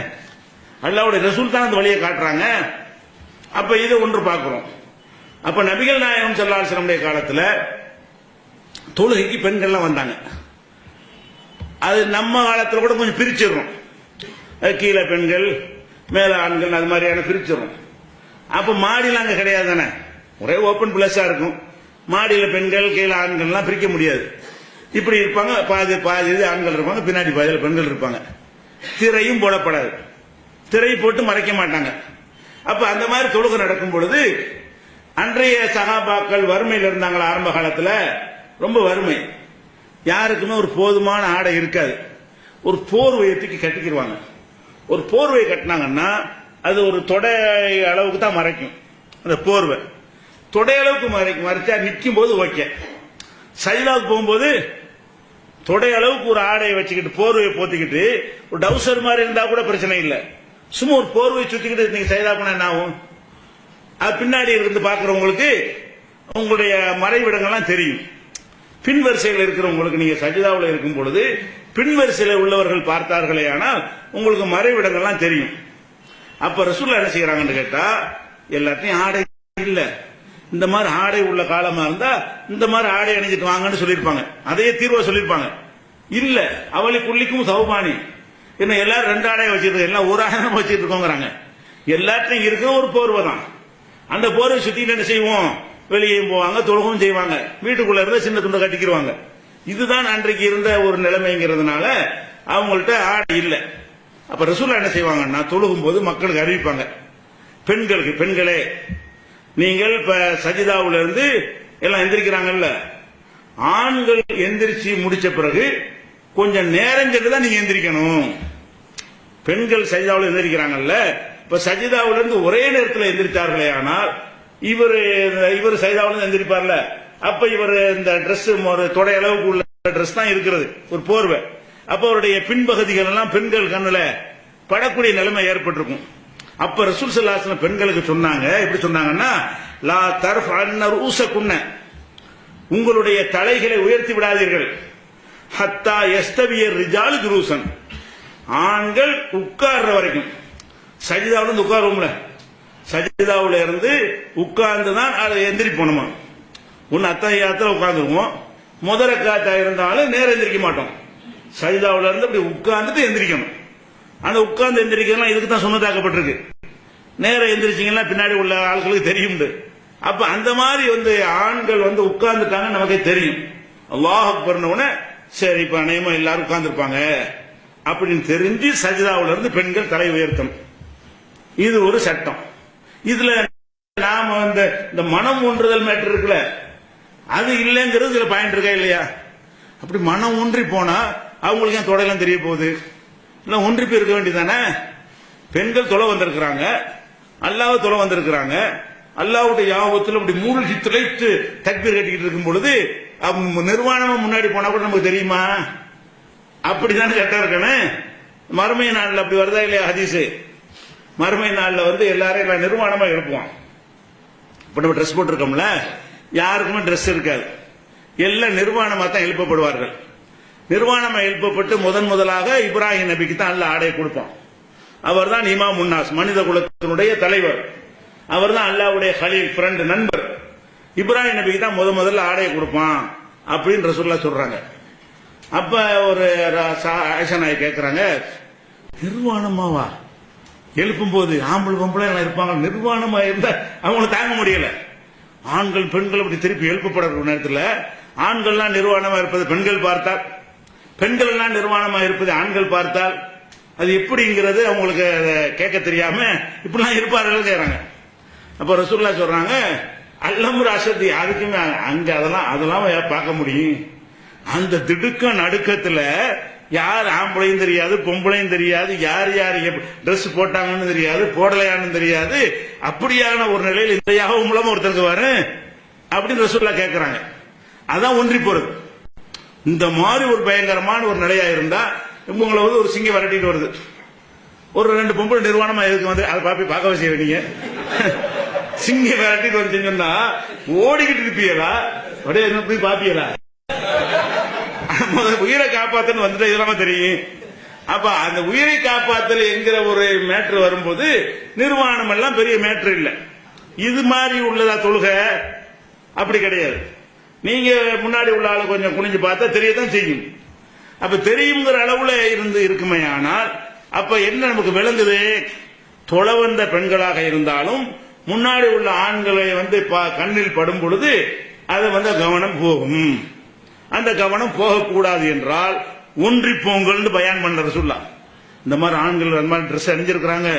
அல்லாஹ்வுடைய ரசூல் தான் அந்த வழியை காட்டுறாங்க. அப்ப இதை ஒன்று பார்க்கிறோம். அப்ப நபிகள் நாயகம் ஸல்லல்லாஹு அலைஹி வஸல்லம் காலத்துல தொழுகைக்கு பெண்கள்லாம் வந்தாங்க. அது நம்ம காலத்துல கூட கொஞ்சம் பிரிச்சிடறோம், கீழே பெண்கள் மேல ஆண்கள் அது மாதிரியான பிரிச்சிடறோம். அப்ப மாடியில் அங்க கிடையாது தானே, ஒரே ஓப்பன் பிளஸா இருக்கும். மாடியில பெண்கள் கீழே ஆண்கள்லாம் பிரிக்க முடியாது, இப்படி இருப்பாங்க, பாதி பாதி ஆண்கள் இருப்பாங்க, பின்னாடி பாதியில் பெண்கள் இருப்பாங்க. திரையும் போடப்படாது, திரை போட்டு மறைக்க மாட்டாங்க. அப்ப அந்த மாதிரி தொழுகை நடக்கும் பொழுது அன்றைய சகாபாக்கள் வறுமையில் இருந்தாங்களா, ஆரம்ப காலத்துல ரொம்ப வறுமை, யாருக்குமே ஒரு போதுமான ஆடை இருக்காது. ஒரு போர்வையை தூக்கி கட்டிக்கிடுவாங்க. ஒரு போர்வை கட்டினாங்கன்னா அது ஒரு தொடை அளவுக்கு தான் மறைக்கும். அந்த போர்வை தொடை அளவுக்கு மறைச்சா நிற்கும் போது ஓகே, சைலாவுக்கு போகும்போது தொடை அளவுக்கு ஒரு ஆடையை வச்சுக்கிட்டு போர்வையை போத்திக்கிட்டு ஒரு டவுசர் மாதிரி இருந்தா கூட பிரச்சனை இல்லை. சும்மா ஒரு போர்வை சுத்திக்கிட்டு நீங்க சைலா போனா என்ன ஆகும், அது பின்னாடி இருந்து பாக்குறவங்களுக்கு உங்களுடைய மறைவிடங்கள்லாம் தெரியும். பின் வரிசையில் இருக்கிறவங்களுக்கு நீங்க சஜிதாவில் இருக்கும் பொழுது பின் வரிசையில் உள்ளவர்கள் பார்த்தார்களே ஆனால் உங்களுக்கு மறைவிடங்கள்லாம் தெரியும். அப்ப ரசூலுல்லாஹ் என்ன செய்யறாங்கன்னு கேட்டா, எல்லாத்தையும் ஆடை இல்ல, இந்த மாதிரி ஆடை உள்ள காலமா இருந்தா இந்த மாதிரி ஆடை அணிஞ்சிட்டு வாங்கன்னு சொல்லியிருப்பாங்க. அதையே தீர்வா சொல்லியிருப்பாங்க. இல்ல அவளை குள்ளிக்கும் சௌபானி, என்ன எல்லாரும் 2 ஆடையை வச்சிருக்கோம், எல்லாம் ஒரு ஆடை வச்சிட்டு இருக்கோங்கிறாங்க. எல்லாத்தையும் இருக்க ஒரு போர்வை தான். அந்த போர்வை சுத்திட்டு என்ன செய்வோம், வெளியேயும் போவாங்க, தொழுகவும் செய்வாங்க, வீட்டுக்குள்ள இருந்த சின்ன துண்டை கட்டிக்கிடுவாங்க. இதுதான் அன்றைக்கு இருந்த ஒரு நிலைமைங்கிறதுனால அவங்கள்ட்ட ஆடை இல்லை. அப்ப ரசூலுல்லாஹ் என்ன செய்வாங்கன்னா, தொழுகும் போது மக்களுக்கு அறிவிப்பாங்க, பெண்களுக்கு, பெண்களே நீங்கள் இப்ப சஜிதாவுல இருந்து எல்லாம் எந்திரிக்கிறாங்கல்ல, ஆண்கள் எந்திரிச்சு முடிச்ச பிறகு கொஞ்சம் நேரம் சென்று தான் நீங்க எந்திரிக்கணும். பெண்கள் சஜிதாவுல எந்திரிக்கிறாங்கல்ல, இப்ப சஜிதாவுல இருந்து ஒரே நேரத்தில் எந்திரிச்சார்களே ஆனால் இவர் சஜிதாவுல எந்திரிப்பார்ல, அப்ப இவர் இந்த டிரெஸ் ஒரு தொடை அளவுக்கு உள்ள டிரெஸ் தான் இருக்கிறது, ஒரு போர்வை. அப்ப அவருடைய பின்பகுதிகள் எல்லாம் பெண்கள் கண்ணுல படக்கூடிய நிலைமை ஏற்பட்டிருக்கும். அப்ப ரசூல் ஸல்லல்லாஹு அலைஹி வஸல்லம் பெண்களுக்கு சொன்னாங்க, எப்படி சொன்னாங்கன்னா, லா தர்ஃபஅன்ன ரூஸகுன்ன, உங்களுடைய தலைகளை உயர்த்தி விடாதீர்கள், ஹத்தா யஸ்தவிய ரிஜாலு ஜுலூசன், ஆண்கள் உட்கார்ற வரைக்கும். சஜிதாவுல இருந்து உட்காருவோம்ல, சஜிதாவுல இருந்து உட்கார்ந்து தான் அதை எந்திரி போனோமா. ஒன்னு அத்தஹியாத்துல உட்கார்ந்துருவோம், முதல் ரக்காத்தா இருந்தாலும் நேரம் எந்திரிக்க மாட்டோம். சஜிதாவுல இருந்து அப்படி உட்கார்ந்துட்டு எந்திரிக்கணும். அந்த உட்கார்ந்து எந்திரிக்கலாம் இதுக்கு தான் சுன்னத்தாக்கப்பட்டிருக்கு. நேரம் எந்திரிச்சிங்கன்னா பின்னாடி உள்ள ஆட்களுக்கு தெரியும். அப்ப அந்த மாதிரி ஆண்கள் உட்கார்ந்துட்டாங்க, நமக்கே தெரியும். அல்லாஹ் அக்பர்னு சரி இப்ப அநேகமா எல்லாரும் உட்கார்ந்துருப்பாங்க அப்படின்னு தெரிஞ்சு சஜிதாவுல இருந்து பெண்கள் தலை உயர்த்தணும். இது ஒரு சட்டம். இதுல நாம இந்த மனம் ஒன்றுதல் மேட்டர் இருக்குல்ல, அது இல்லைங்கிறது இதுல பாயிண்ட் இருக்கா இல்லையா? அப்படி மனம் ஒன்றி போனா அவங்களுக்கு ஏன் தொடையெல்லாம் தெரிய போகுது? இல்ல ஒன்றி போய் இருக்க வேண்டியதானே. பெண்கள் தொலை வந்திருக்கிறாங்க, அல்லாஹ் தொலை வந்திருக்கிறாங்க, அல்லாஹ்வுடைய யாபத்தில் அப்படி மூழ்கி திளைத்து தக்பீர் கட்டிக்கிட்டு இருக்கும் பொழுது நிர்வாணமா முன்னாடி போனா கூட நமக்கு தெரியுமா? அப்படித்தானே சட்டம் இருக்கணும். மறுமை நாள்ல அப்படி வருதா இல்லையா ஹதீஸ்? மறுமை நாள்ல எல்லாரும் எல்லாம் நிர்வாணமா இருப்போம். இப்ப நம்ம ட்ரெஸ் போட்டிருக்கோம்ல, யாருக்குமே ட்ரெஸ் இருக்காது, எல்லாம் நிர்வாணமா தான் எழுப்பப்படுவார்கள். நிர்வாணமா எழுப்பப்பட்டு முதலாக இப்ராஹிம் நபிக்கு தான் அல்ல ஆடை கொடுப்பான். அவர் தான் இமாம் முன்னாஸ், மனித குலத்தினுடைய தலைவர். அவர் தான் அல்லாஹ்வுடைய ஹலீல், ஃப்ரெண்ட், நண்பர். இப்ராஹிம் நபிக்கு தான் முதல்ல ஆடையை கொடுப்பான் அப்படின்னு ரசூலுல்லாஹ் சொல்றாங்க. அப்ப ஒரு ஆயிஷா நாய் கேட்கிறாங்க, நிர்வாணமாவா எழுப்பும் போது ஆம்பளை பொம்பளை எல்லாம் இருப்பாங்க, நிர்வாணமா இருந்தா அவங்களுக்கு தாங்க முடியல. ஆண்கள் பெண்கள் அப்படி திருப்பி எழுப்பப்படுற நேரத்தில் ஆண்கள்லாம் நிர்வாணமா இருப்பது பெண்கள் பார்த்தால், பெண்கள் எல்லாம் நிர்வாணமா இருப்பது ஆண்கள் பார்த்தால் அது எப்படிங்கிறது அவங்களுக்கு கேட்க தெரியாம இப்படிலாம் இருப்பார்கள் செய்யறாங்க. அப்ப ரசூலுல்லாஹ் சொல்றாங்க, அல்லமுர் அசதி, அதுக்குமே அங்க அதெல்லாம் பார்க்க முடியும். அந்த திடுக்க நடுக்கத்துல யார் ஆம்பளையும் தெரியாது, பொம்பளையும் தெரியாது, யார் யார் டிரெஸ் போட்டாங்கன்னு தெரியாது, போடலையான்னு தெரியாது. அப்படியான ஒரு நிலையில் இந்த யாவும் மூலமா ஒருத்தருக்கு வரு அப்படின்னு ரசூலுல்லாஹ் கேட்கிறாங்க. அதான் ஒன்றி போறது. இந்த மாதிரி ஒரு பயங்கரமான ஒரு நிலையா இருந்தா உங்களை ஒரு சிங்கம் விரட்டிட்டு வருது, ஒரு 2 பொம்பளை நிர்வாணமா எதுக்கு அதை பார்க்க வச்சு வேண்டிய சிங்கம் விரட்டிட்டு வந்து சொன்னா ஓடிக்கிட்டு இருப்பீங்களா? அப்படியே போய் பாப்பீங்களா? உயிரை காப்பாத்தன்னு வந்துட்டு இதெல்லாம் தெரியும். அப்ப அந்த உயிரை காப்பாத்தல் என்கிற ஒரு மேட்ரு வரும்போது நிர்வாணம் எல்லாம் பெரிய மேட்ரு இல்ல. இது மாதிரி உள்ளதா தொழுகை? அப்படி கிடையாது. நீங்க முன்னாடி உள்ள ஆளு கொஞ்சம் குனிஞ்சு பார்த்தா தெரியத்தான் செய்யும். அப்ப தெரியுங்கிற அளவுல இருக்குமே. ஆனால் அப்ப என்ன நமக்கு விளங்குது? தொலை வந்த பெண்களாக இருந்தாலும் முன்னாடி உள்ள ஆண்களை கண்ணில் படும் பொழுது அதை கவனம் போகும். அந்த கவனம் போகக்கூடாது என்றால் ஒன்றி போங்கள் பயான் பண்ற ரசூலுல்லாஹ். இந்த மாதிரி ஆண்கள் அந்த மாதிரி ட்ரெஸ் அணிஞ்சிருக்கிறாங்க,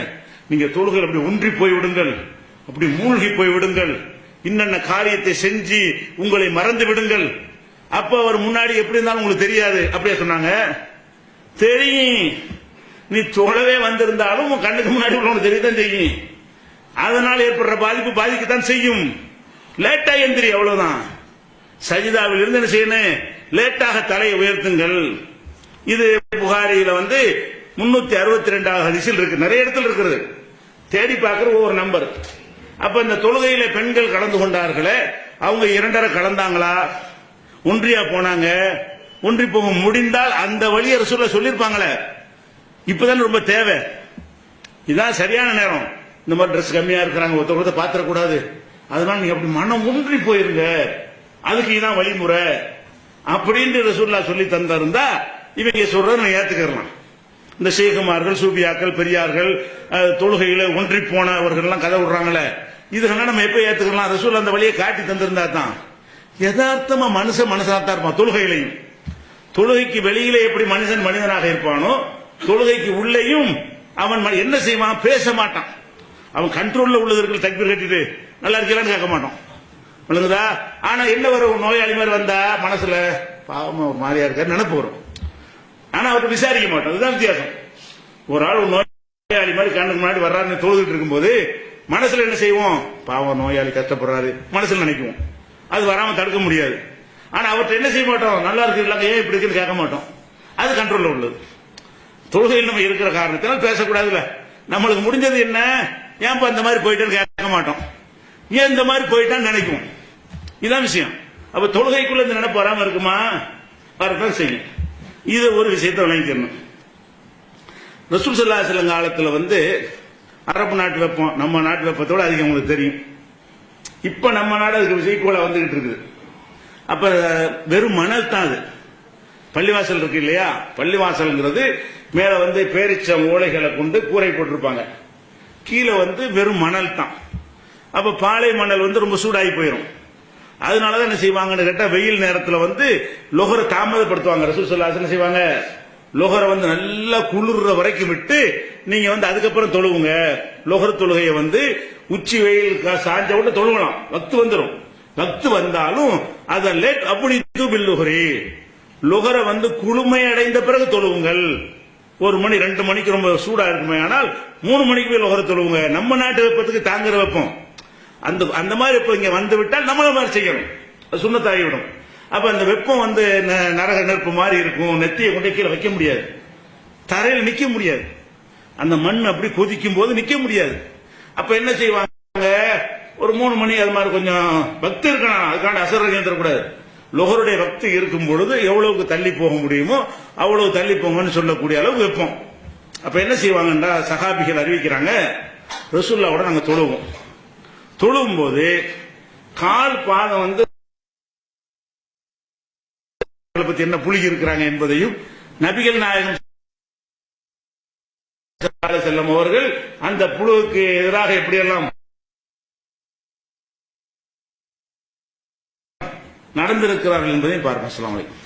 நீங்க தொழுகையில் அப்படி ஒன்றி போய் விடுங்கள், அப்படி மூழ்கி போய் விடுங்கள், இன்னென்ன காரியத்தை செஞ்சு உங்களை மறந்து விடுங்கள். அப்ப அவர் முன்னாடி எப்படி இருந்தாலும் உங்களுக்கு தெரியாது. அப்படியே சொன்னாங்க. தெரியும், நீ தொழவே வந்திருந்தாலும் உன் கண்ணுக்கு முன்னாடி உள்ளவங்க தெரியத்தான் செய்யும். அதனால் ஏற்படுற பாதிப்பு பாதிக்கத்தான் செய்யும். லேட்டா எந்திரி, அவ்வளவுதான். சஜிதாவில் இருந்து என்ன செய்யணும்? லேட்டாக தலையை உயர்த்துங்கள். இது புகாரியில 362 ஹதீஸில் இருக்கு, நிறைய இடத்துல இருக்கிறது. தேடி பார்க்கிற ஒவ்வொரு நம்பர். அப்ப இந்த தொழுகையில பெண்கள் கலந்து கொண்டார்களே, அவங்க இரண்டரை கலந்தாங்களா, ஒன்றியா போனாங்க, ஒன்றி போக முடிந்தால் அந்த வழியை ரசூலுல்லாஹ் சொல்லியிருப்பாங்களே. இப்பதான் ரொம்ப தேவை, இதுதான் சரியான நேரம். இந்த மாதிரி ட்ரெஸ் கம்மியா இருக்கிறாங்க, ஒருத்தர் பாத்திரக்கூடாது, அதனால நீங்க அப்படி மனம் ஒன்றி போயிருங்க, அதுக்கு இதான் வழிமுறை அப்படின்னு ரசூலுல்லாஹ் சொல்லி தந்திருந்தா இவங்க சொல்றதை ஏத்துக்கலாம். இந்த ஷேகுமார்கள், சூபியாக்கள், பெரியார்கள், தொழுகையில ஒன்றி போனவர்கள் எல்லாம் கதை விடுறாங்களே, இதெல்லாம் நம்ம எப்ப ஏத்துக்கலாம்? ரசூல் அந்த வழியை காட்டி தந்திருந்தா தான். யதார்த்தமா மனுஷனாத்தான் இருப்பான். தொழுகையிலையும், தொழுகைக்கு வெளியில எப்படி மனுஷன் மனிதனாக இருப்பானோ, தொழுகைக்கு உள்ளேயும் அவன் என்ன செய்வான்? பேச மாட்டான். அவன் கண்ட்ரோல்ல உள்ளதற்கு தக்பீர் கட்டிட்டு நல்லா இருக்கலான்னு கேட்க மாட்டான், விளங்குதா? ஆனா என்ன வரும்? நோயாளி மாதிரி வந்தா மனசுல பாவமா ஒரு மாதிரியா இருக்காரு நினைப்பு வரும். ஆனா அவர்கிட்ட விசாரிக்க மாட்டோம். அதுதான் வித்தியாசம். ஒரு ஆள் நோயாளி மாதிரி கண்ணுக்கு முன்னாடி வர்றாருன்னு தொழுதுட்டு இருக்கும்போது மனசுல என்ன செய்வோம்? பாவம் நோயாளி கஷ்டப்படுறாரு மனசுல நினைக்குவோம். அது வராம தடுக்க முடியாது. ஆனா அவர்கிட்ட என்ன செய்ய மாட்டோம்? நல்லா இருக்கு, ஏன் இப்படி இருக்குன்னு கேட்க மாட்டோம். அது கண்ட்ரோல்ல உள்ளது. தொழுகையில் நம்ம இருக்கிற காரணத்தினால் பேசக்கூடாதுல்ல. நம்மளுக்கு முடிஞ்சது என்ன? ஏன்பா இந்த மாதிரி போயிட்டேன்னு கேட்க மாட்டோம். ஏன் இந்த மாதிரி போயிட்டான்னு நினைக்குவோம். இதான் விஷயம். அப்ப தொழுகைக்குள்ள இந்த நினைப்பு வராம இருக்குமா? வரதான் செய்யும். இது ஒரு விஷயத்தை விளங்கிக்கணும். ரசூல் ஸல்லல்லாஹு அலைஹி வஸல்லம் காலத்துல அரபு நாட்டு வெப்பம் நம்ம நாட்டு வெப்பத்தோட அதிகம் உங்களுக்கு தெரியும். இப்ப நம்ம நாடு அதுக்கு ஈக்குவலா வந்துகிட்டு இருக்குது. அப்ப வெறும் மணல் தான் அது. பள்ளிவாசல் இருக்கு இல்லையா, பள்ளிவாசல்ங்கிறது மேல பேரிச்சம் ஓலைகளை கொண்டு கூரை போட்டிருப்பாங்க, கீழே வெறும் மணல் தான். அப்ப பாலை மணல் ரொம்ப சூடாகி போயிடும். அதனாலதான் என்ன செய்வாங்கன்னு கேட்டா, வெயில் நேரத்தில் லொஹரை தாமதப்படுத்துவாங்க. ரசூல் ஸல்லல்லாஹு அலைஹி வஸல்லம் என்ன செய்வாங்க? லொஹரை நல்லா குளிர்ற வரைக்கும் விட்டு நீங்க அதுக்கப்புறம் தொழுவுங்க. லொஹர் தொழுகையை உச்சி வெயில் சாஞ்ச உடனே தொழுவலாம். வக்து வந்துடும். வக்து வந்தாலும் அதை லேட் அப்படி தூபில் லொஹரி, லொஹரை குளுமை அடைந்த பிறகு தொழுவுங்கள். 1 மணி 2 மணிக்கு ரொம்ப சூடா இருக்குமே, ஆனால் 3 மணிக்கு போய் லொஹரை தொழுவுங்க. நம்ம நாட்டு வெப்பத்துக்கு தாங்குற வெப்பம் அந்த மாதிரி இப்ப இங்க வந்து விட்டால் நம்மள மாதிரி செய்யணும், சுண்ணத்தாகிவிடும். அப்ப அந்த வெப்பம் நரக நெருப்பு மாதிரி இருக்கும். நெத்தியை கொண்டு கீழே வைக்க முடியாது, தரையில் நிக்க முடியாது. அந்த மண் அப்படி கொதிக்கும் போது நிக்க முடியாது. அப்ப என்ன செய்வாங்க? ஒரு 3 மணி அது மாதிரி கொஞ்சம் பக்தி இருக்கணும். அதுக்காண்ட அசரகம் தரக்கூடாது. லொஹருடைய பக்தி இருக்கும் பொழுது எவ்வளவுக்கு தள்ளி போக முடியுமோ அவ்வளவு தள்ளி போங்கன்னு சொல்லக்கூடிய அளவு வெப்பம். அப்ப என்ன செய்வாங்கன்றா, சஹாபிகள் அறிவிக்கிறாங்க, ரசூலுல்லாஹ்வோட நாங்க தொழுவோம். தொழுவும் போது கால் பாதம் பத்தி என்ன புலி இருக்கிறாங்க என்பதையும் நபிகள் நாயகம் செல்லும் அவர்கள் அந்த புழுவுக்கு எதிராக எப்படியெல்லாம் நடந்திருக்கிறார்கள் என்பதையும் பார்ப்போம். அஸ்ஸலாமு அலைக்கும்.